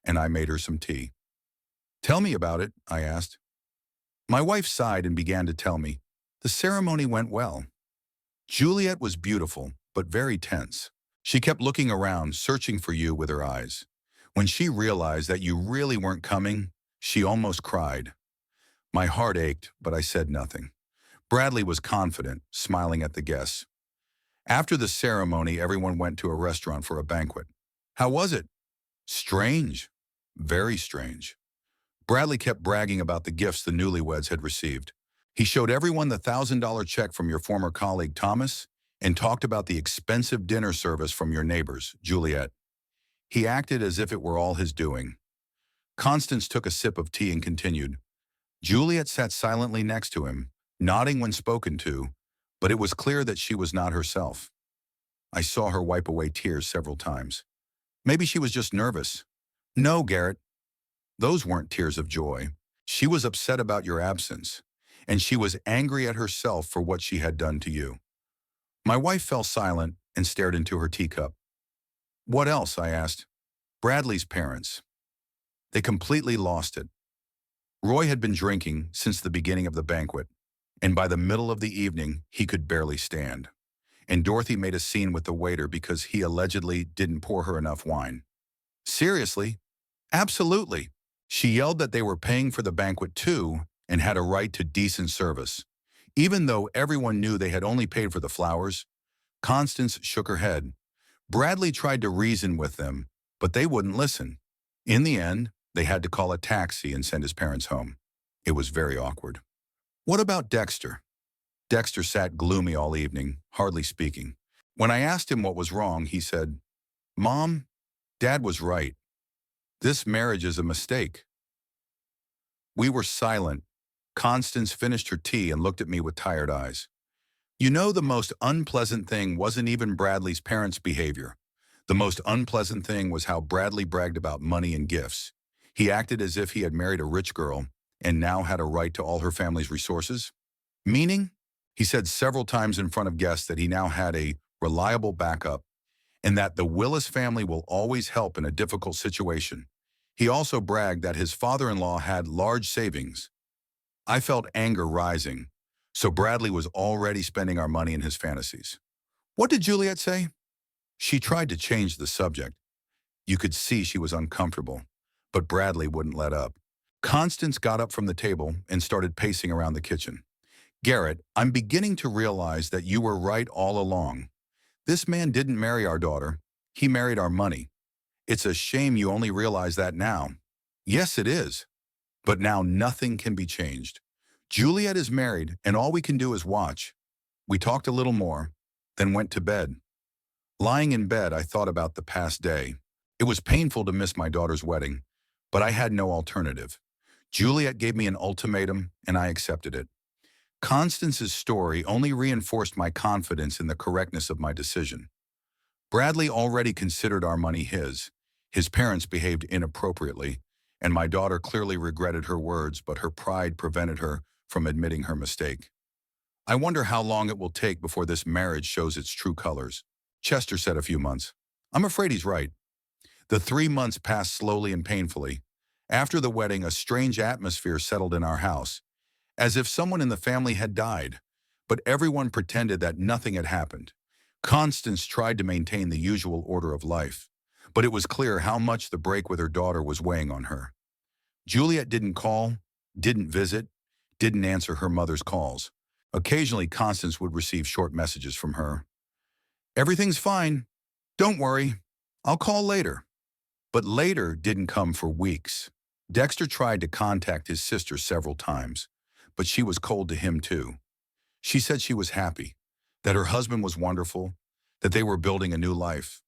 and I made her some tea. "Tell me about it," I asked. My wife sighed and began to tell me. The ceremony went well. Juliet was beautiful, but very tense. She kept looking around, searching for you with her eyes. When she realized that you really weren't coming, she almost cried. My heart ached, but I said nothing. Bradley was confident, smiling at the guests. After the ceremony, everyone went to a restaurant for a banquet. "How was it?" "Strange. Very strange." Bradley kept bragging about the gifts the newlyweds had received. He showed everyone the $1,000 check from your former colleague, Thomas, and talked about the expensive dinner service from your neighbors, Juliet. He acted as if it were all his doing. Constance took a sip of tea and continued. Juliet sat silently next to him, nodding when spoken to, but it was clear that she was not herself. I saw her wipe away tears several times. Maybe she was just nervous. "No, Garrett. Those weren't tears of joy. She was upset about your absence, and she was angry at herself for what she had done to you." My wife fell silent and stared into her teacup. "What else?" I asked. "Bradley's parents. They completely lost it. Roy had been drinking since the beginning of the banquet, and by the middle of the evening, he could barely stand. And Dorothy made a scene with the waiter because he allegedly didn't pour her enough wine." "Seriously?" "Absolutely. She yelled that they were paying for the banquet too and had a right to decent service, even though everyone knew they had only paid for the flowers." Constance shook her head. "Bradley tried to reason with them, but they wouldn't listen. In the end, they had to call a taxi and send his parents home. It was very awkward." "What about Dexter?" Dexter sat gloomy all evening, hardly speaking. When I asked him what was wrong, he said, "Mom, Dad was right. This marriage is a mistake." We were silent. Constance finished her tea and looked at me with tired eyes. "You know, the most unpleasant thing wasn't even Bradley's parents' behavior. The most unpleasant thing was how Bradley bragged about money and gifts. He acted as if he had married a rich girl and now had a right to all her family's resources. Meaning, he said several times in front of guests that he now had a reliable backup and that the Willis family will always help in a difficult situation. He also bragged that his father-in-law had large savings. I felt anger rising, so Bradley was already spending our money in his fantasies." "What did Juliet say?" "She tried to change the subject. You could see she was uncomfortable, but Bradley wouldn't let up. Constance got up from the table and started pacing around the kitchen. Garrett, I'm beginning to realize that you were right all along. This man didn't marry our daughter. He married our money. It's a shame you only realize that now. Yes, it is. But now nothing can be changed. Juliet is married, and all we can do is watch. We talked a little more, then went to bed. Lying in bed, I thought about the past day. It was painful to miss my daughter's wedding, but I had no alternative. Juliet gave me an ultimatum, and I accepted it. Constance's story only reinforced my confidence in the correctness of my decision. Bradley already considered our money his. His parents behaved inappropriately, and my daughter clearly regretted her words, but her pride prevented her from admitting her mistake. I wonder how long it will take before this marriage shows its true colors. Chester said a few months. I'm afraid he's right. The 3 months passed slowly and painfully. After the wedding, a strange atmosphere settled in our house, as if someone in the family had died, but everyone pretended that nothing had happened. Constance tried to maintain the usual order of life, but it was clear how much the break with her daughter was weighing on her. Juliet didn't call, didn't visit, didn't answer her mother's calls. Occasionally, Constance would receive short messages from her. Everything's fine. Don't worry. I'll call later. But later didn't come for weeks. Dexter tried to contact his sister several times, but she was cold to him too. She said she was happy, that her husband was wonderful, that they were building a new life.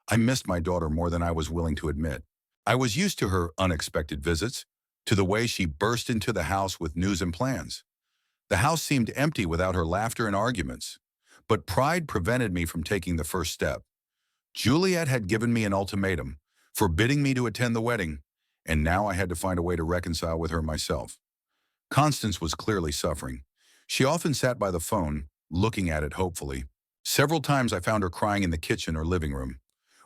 I missed my daughter more than I was willing to admit. I was used to her unexpected visits, to the way she burst into the house with news and plans. The house seemed empty without her laughter and arguments, but pride prevented me from taking the first step. Juliet had given me an ultimatum, forbidding me to attend the wedding, and now I had to find a way to reconcile with her myself. Constance was clearly suffering. She often sat by the phone, looking at it hopefully. Several times I found her crying in the kitchen or living room.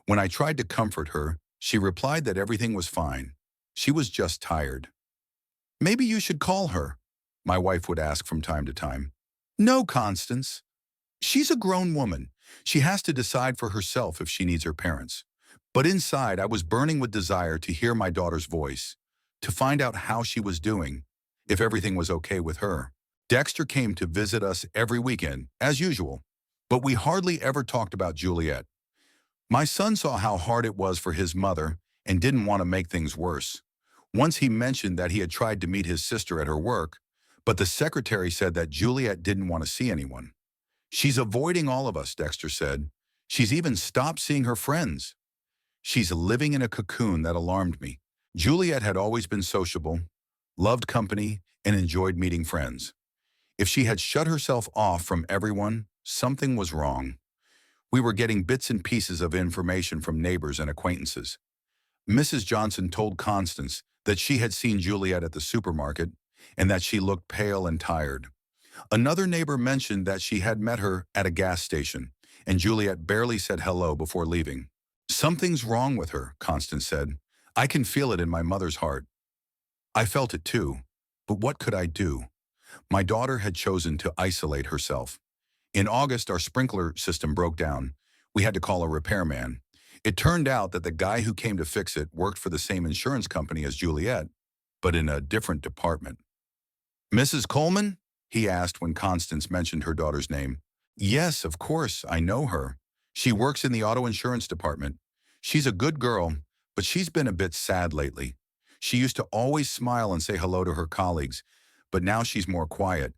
When I tried to comfort her, she replied that everything was fine. She was just tired. Maybe you should call her, my wife would ask from time to time. No, Constance. She's a grown woman. She has to decide for herself if she needs her parents. But inside, I was burning with desire to hear my daughter's voice, to find out how she was doing, if everything was okay with her. Dexter came to visit us every weekend, as usual, but we hardly ever talked about Juliet. My son saw how hard it was for his mother and didn't want to make things worse. Once he mentioned that he had tried to meet his sister at her work, but the secretary said that Juliet didn't want to see anyone. She's avoiding all of us, Dexter said. She's even stopped seeing her friends. She's living in a cocoon that alarmed me. Juliet had always been sociable, loved company, and enjoyed meeting friends. If she had shut herself off from everyone, something was wrong. We were getting bits and pieces of information from neighbors and acquaintances. Mrs. Johnson told Constance that she had seen Juliet at the supermarket and that she looked pale and tired. Another neighbor mentioned that she had met her at a gas station, and Juliet barely said hello before leaving. Something's wrong with her, Constance said. I can feel it in my mother's heart. I felt it too, but what could I do? My daughter had chosen to isolate herself. In August, our sprinkler system broke down. We had to call a repairman. It turned out that the guy who came to fix it worked for the same insurance company as Juliet, but in a different department. Mrs. Coleman? He asked when Constance mentioned her daughter's name. Yes, of course, I know her. She works in the auto insurance department. She's a good girl, but she's been a bit sad lately. She used to always smile and say hello to her colleagues, but now she's more quiet.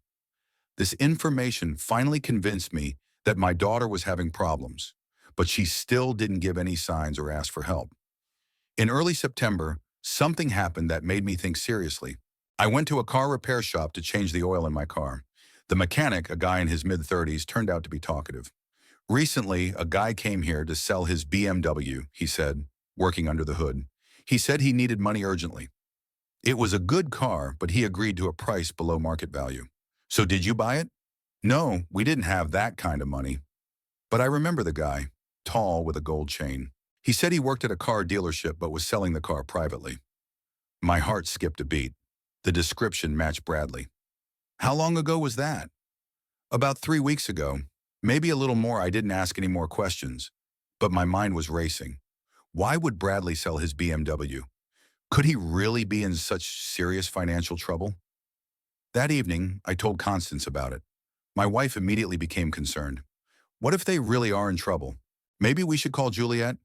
This information finally convinced me that my daughter was having problems, but she still didn't give any signs or ask for help. In early September, something happened that made me think seriously. I went to a car repair shop to change the oil in my car. The mechanic, a guy in his mid-30s, turned out to be talkative. Recently, a guy came here to sell his BMW, he said, working under the hood. He said he needed money urgently. It was a good car, but he agreed to a price below market value. So did you buy it? No, we didn't have that kind of money. But I remember the guy, tall with a gold chain. He said he worked at a car dealership but was selling the car privately. My heart skipped a beat. The description matched Bradley. How long ago was that? About 3 weeks ago. Maybe a little more. I didn't ask any more questions. But my mind was racing. Why would Bradley sell his BMW? Could he really be in such serious financial trouble? That evening, I told Constance about it. My wife immediately became concerned. What if they really are in trouble? Maybe we should call Juliet?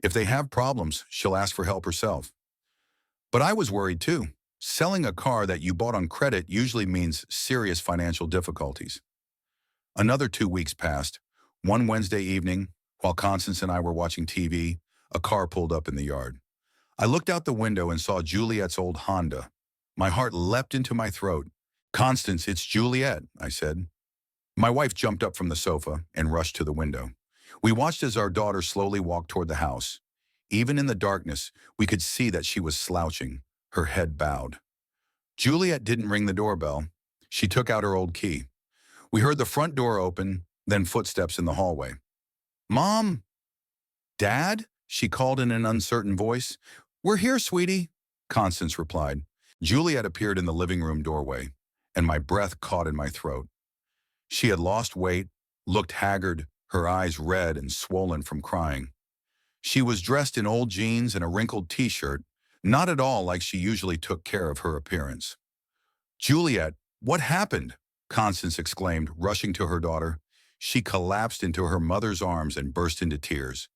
If they have problems, she'll ask for help herself. But I was worried too. Selling a car that you bought on credit usually means serious financial difficulties. Another 2 weeks passed. One Wednesday evening, while Constance and I were watching TV, a car pulled up in the yard. I looked out the window and saw Juliet's old Honda. My heart leapt into my throat. "Constance, it's Juliet," I said. My wife jumped up from the sofa and rushed to the window. We watched as our daughter slowly walked toward the house. Even in the darkness, we could see that she was slouching, her head bowed. Juliet didn't ring the doorbell. She took out her old key. We heard the front door open, then footsteps in the hallway. "Mom? Dad?" she called in an uncertain voice. "We're here, sweetie," Constance replied. Juliet appeared in the living room doorway, and my breath caught in my throat. She had lost weight, looked haggard, her eyes red and swollen from crying. She was dressed in old jeans and a wrinkled t-shirt, not at all like she usually took care of her appearance. "Juliet, what happened?" Constance exclaimed, rushing to her daughter. She collapsed into her mother's arms and burst into tears.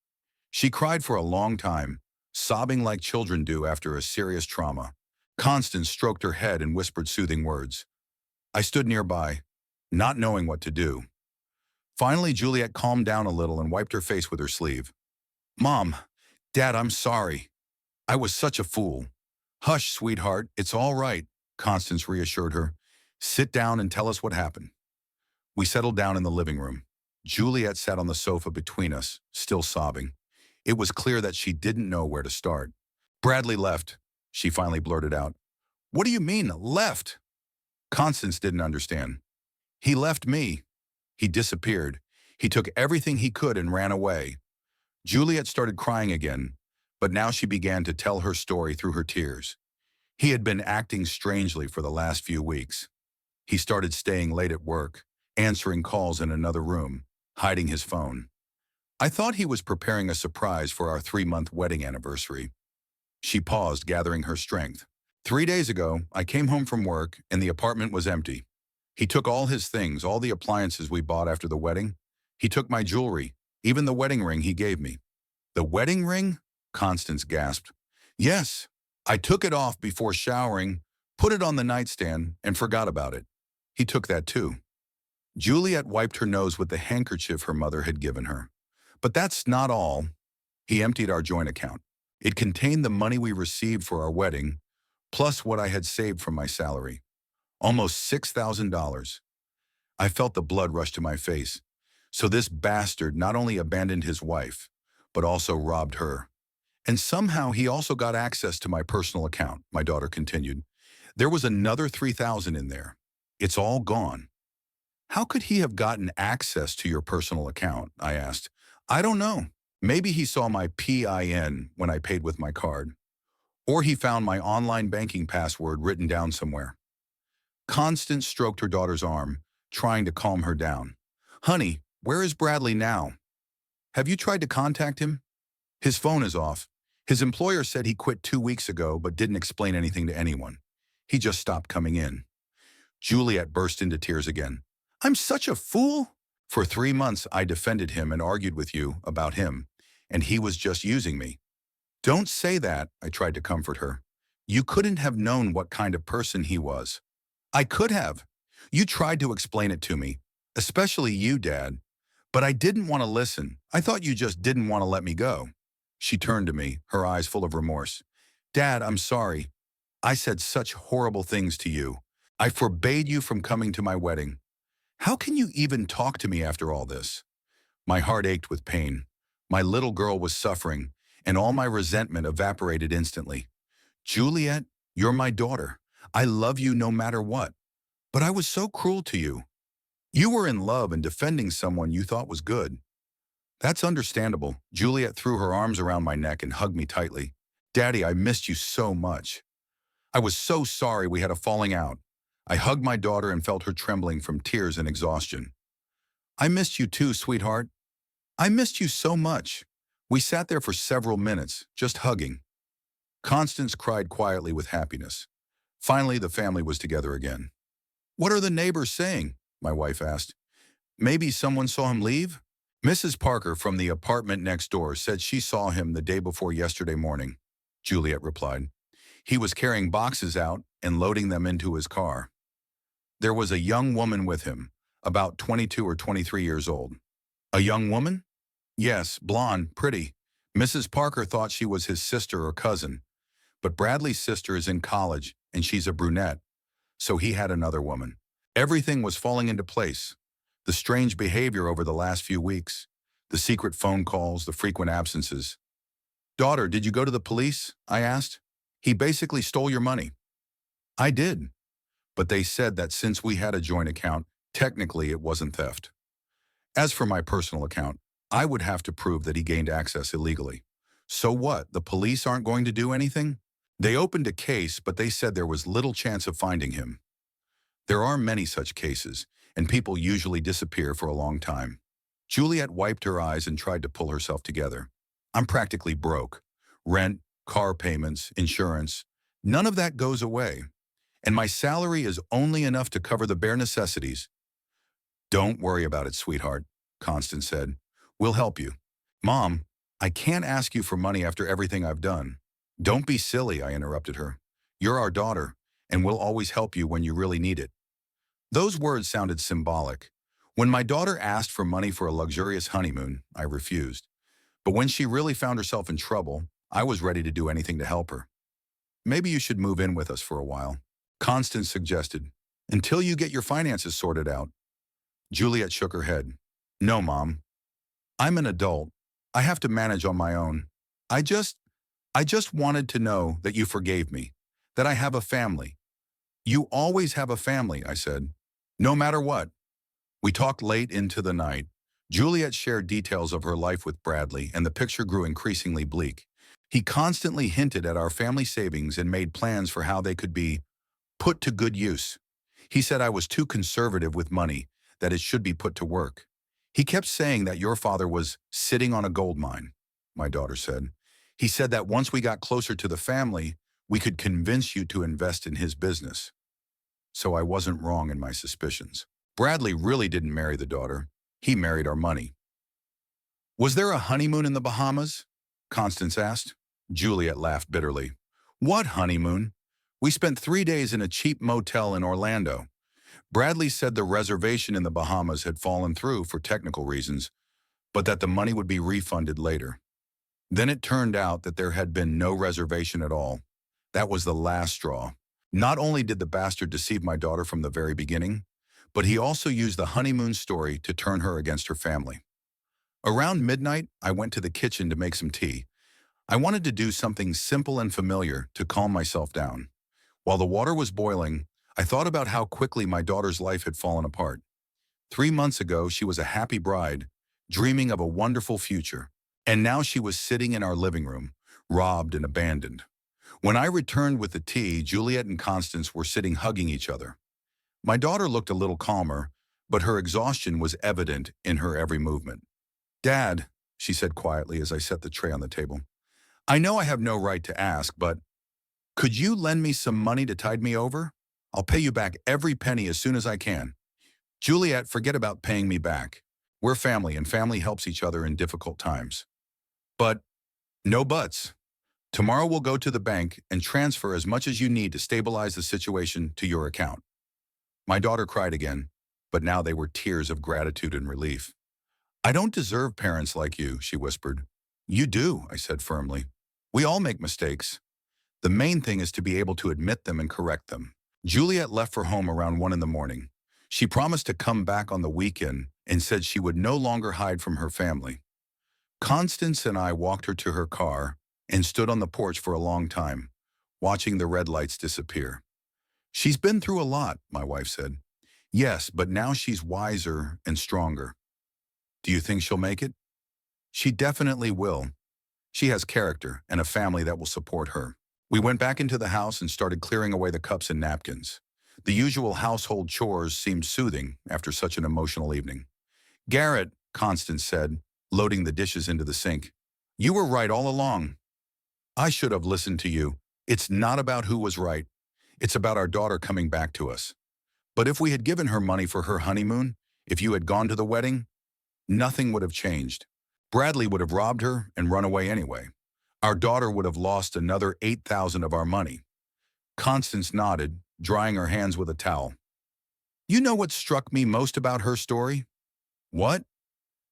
She cried for a long time, sobbing like children do after a serious trauma. Constance stroked her head and whispered soothing words. I stood nearby, not knowing what to do. Finally, Juliet calmed down a little and wiped her face with her sleeve. "Mom, Dad, I'm sorry. I was such a fool." "Hush, sweetheart, it's all right," Constance reassured her. "Sit down and tell us what happened." We settled down in the living room. Juliet sat on the sofa between us, still sobbing. It was clear that she didn't know where to start. "Bradley left," she finally blurted out. "What do you mean, left?" Constance didn't understand. "He left me. He disappeared. He took everything he could and ran away." Juliet started crying again, but now she began to tell her story through her tears. He had been acting strangely for the last few weeks. He started staying late at work, answering calls in another room, hiding his phone. I thought he was preparing a surprise for our 3-month wedding anniversary. She paused, gathering her strength. 3 days ago, I came home from work and the apartment was empty. He took all his things, all the appliances we bought after the wedding. He took my jewelry, even the wedding ring he gave me. "The wedding ring?" Constance gasped. "Yes. I took it off before showering, put it on the nightstand, and forgot about it. He took that too." Juliet wiped her nose with the handkerchief her mother had given her. "But that's not all. He emptied our joint account. It contained the money we received for our wedding, plus what I had saved from my salary. Almost $6,000. I felt the blood rush to my face. So this bastard not only abandoned his wife, but also robbed her. And somehow he also got access to my personal account," my daughter continued. "There was another $3,000 in there. It's all gone." "How could he have gotten access to your personal account?" I asked. "I don't know. Maybe he saw my PIN when I paid with my card. Or he found my online banking password written down somewhere." Constance stroked her daughter's arm, trying to calm her down. "Honey, where is Bradley now? Have you tried to contact him?" "His phone is off. His employer said he quit 2 weeks ago but didn't explain anything to anyone. He just stopped coming in." Juliet burst into tears again. "I'm such a fool. For 3 months I defended him and argued with you about him, and he was just using me." "Don't say that," I tried to comfort her. "You couldn't have known what kind of person he was." "I could have. You tried to explain it to me, especially you, Dad. But I didn't want to listen. I thought you just didn't want to let me go." She turned to me, her eyes full of remorse. "Dad, I'm sorry. I said such horrible things to you. I forbade you from coming to my wedding. How can you even talk to me after all this?" My heart ached with pain. My little girl was suffering, and all my resentment evaporated instantly. "Juliet, you're my daughter. I love you no matter what. But I was so cruel to you. You were in love and defending someone you thought was good." "That's understandable." Juliet threw her arms around my neck and hugged me tightly. "Daddy, I missed you so much. I was so sorry we had a falling out." I hugged my daughter and felt her trembling from tears and exhaustion. "I missed you too, sweetheart. I missed you so much. We sat there for several minutes, just hugging. Constance cried quietly with happiness. Finally, the family was together again. "What are the neighbors saying?" my wife asked. "Maybe someone saw him leave?" Mrs. Parker from the apartment next door said she saw him the day before yesterday morning, Juliet replied. He was carrying boxes out and loading them into his car. There was a young woman with him, about 22 or 23 years old. A young woman? Yes, blonde, pretty. Mrs. Parker thought she was his sister or cousin, but Bradley's sister is in college and she's a brunette, so he had another woman. Everything was falling into place. The strange behavior over the last few weeks, the secret phone calls, the frequent absences. "Daughter, did you go to the police?" I asked. "He basically stole your money." "I did, but they said that since we had a joint account, technically it wasn't theft. As for my personal account, I would have to prove that he gained access illegally. So what, the police aren't going to do anything? They opened a case, but they said there was little chance of finding him. There are many such cases, and people usually disappear for a long time." Juliet wiped her eyes and tried to pull herself together. "I'm practically broke. Rent, car payments, insurance, none of that goes away. And my salary is only enough to cover the bare necessities." "Don't worry about it, sweetheart," Constance said. "We'll help you." "Mom, I can't ask you for money after everything I've done." "Don't be silly," I interrupted her. "You're our daughter, and we'll always help you when you really need it." Those words sounded symbolic. When my daughter asked for money for a luxurious honeymoon, I refused. But when she really found herself in trouble, I was ready to do anything to help her. "Maybe you should move in with us for a while," Constance suggested, "until you get your finances sorted out." Juliet shook her head. "No, Mom. I'm an adult. I have to manage on my own. I just wanted to know that you forgave me, that I have a family." "You always have a family," I said. "No matter what." We talked late into the night. Juliet shared details of her life with Bradley, and the picture grew increasingly bleak. He constantly hinted at our family savings and made plans for how they could be put to good use. He said I was too conservative with money, that it should be put to work. "He kept saying that your father was sitting on a gold mine," my daughter said. "He said that once we got closer to the family, we could convince you to invest in his business." So I wasn't wrong in my suspicions. Bradley really didn't marry the daughter. He married our money. "Was there a honeymoon in the Bahamas?" Constance asked. Juliet laughed bitterly. "What honeymoon? We spent 3 days in a cheap motel in Orlando. Bradley said the reservation in the Bahamas had fallen through for technical reasons, but that the money would be refunded later. Then it turned out that there had been no reservation at all. That was the last straw. Not only did the bastard deceive my daughter from the very beginning, but he also used the honeymoon story to turn her against her family." Around midnight, I went to the kitchen to make some tea. I wanted to do something simple and familiar to calm myself down. While the water was boiling, I thought about how quickly my daughter's life had fallen apart. 3 months ago, she was a happy bride, dreaming of a wonderful future. And now she was sitting in our living room, robbed and abandoned. When I returned with the tea, Juliet and Constance were sitting hugging each other. My daughter looked a little calmer, but her exhaustion was evident in her every movement. "Dad," she said quietly as I set the tray on the table, "I know I have no right to ask, but could you lend me some money to tide me over? I'll pay you back every penny as soon as I can." "Juliet, forget about paying me back. We're family, and family helps each other in difficult times." "But," "No buts. Tomorrow we'll go to the bank and transfer as much as you need to stabilize the situation to your account." My daughter cried again, but now they were tears of gratitude and relief. "I don't deserve parents like you," she whispered. "You do," I said firmly. "We all make mistakes. The main thing is to be able to admit them and correct them." Juliet left for home around 1 in the morning. She promised to come back on the weekend and said she would no longer hide from her family. Constance and I walked her to her car and stood on the porch for a long time, watching the red lights disappear. "She's been through a lot," my wife said. "Yes, but now she's wiser and stronger." "Do you think she'll make it?" "She definitely will. She has character and a family that will support her." We went back into the house and started clearing away the cups and napkins. The usual household chores seemed soothing after such an emotional evening. "Garrett," Constance said, loading the dishes into the sink, You were right all along. I should have listened to you. It's not about who was right. It's about our daughter coming back to us. But if we had given her money for her honeymoon, if you had gone to the wedding, nothing would have changed. Bradley would have robbed her and run away anyway. Our daughter would have lost another 8,000 of our money. Constance nodded, drying her hands with a towel. You know what struck me most about her story? What?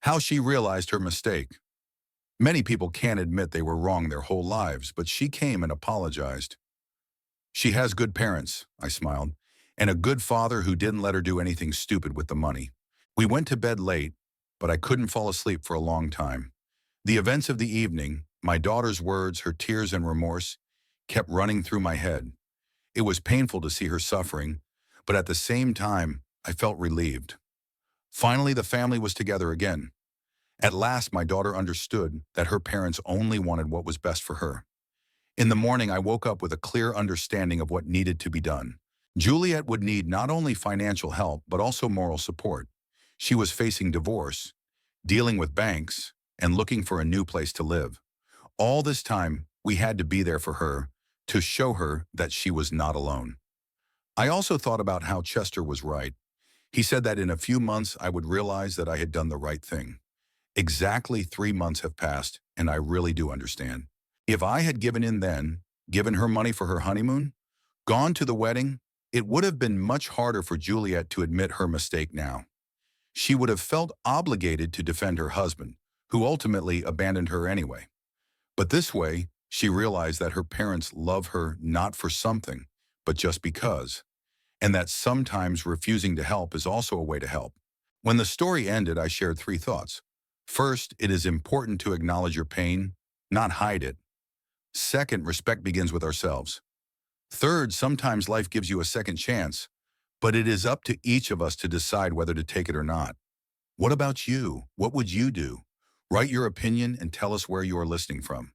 How she realized her mistake. Many people can't admit they were wrong their whole lives, but she came and apologized. She has good parents, I smiled, and a good father who didn't let her do anything stupid with the money. We went to bed late, but I couldn't fall asleep for a long time. The events of the evening, my daughter's words, her tears and remorse, kept running through my head. It was painful to see her suffering, but at the same time, I felt relieved. Finally, the family was together again. At last, my daughter understood that her parents only wanted what was best for her. In the morning, I woke up with a clear understanding of what needed to be done. Juliet would need not only financial help, but also moral support. She was facing divorce, dealing with banks, and looking for a new place to live. All this time, we had to be there for her, to show her that she was not alone. I also thought about how Chester was right. He said that in a few months I would realize that I had done the right thing. Exactly 3 months have passed, and I really do understand. If I had given in then, given her money for her honeymoon, gone to the wedding, it would have been much harder for Juliet to admit her mistake now. She would have felt obligated to defend her husband, who ultimately abandoned her anyway. But this way, she realized that her parents love her not for something, but just because, and that sometimes refusing to help is also a way to help. When the story ended, I shared 3 thoughts. First, it is important to acknowledge your pain, not hide it. Second, respect begins with ourselves. Third, sometimes life gives you a second chance, but it is up to each of us to decide whether to take it or not. What about you? What would you do? Write your opinion and tell us where you are listening from.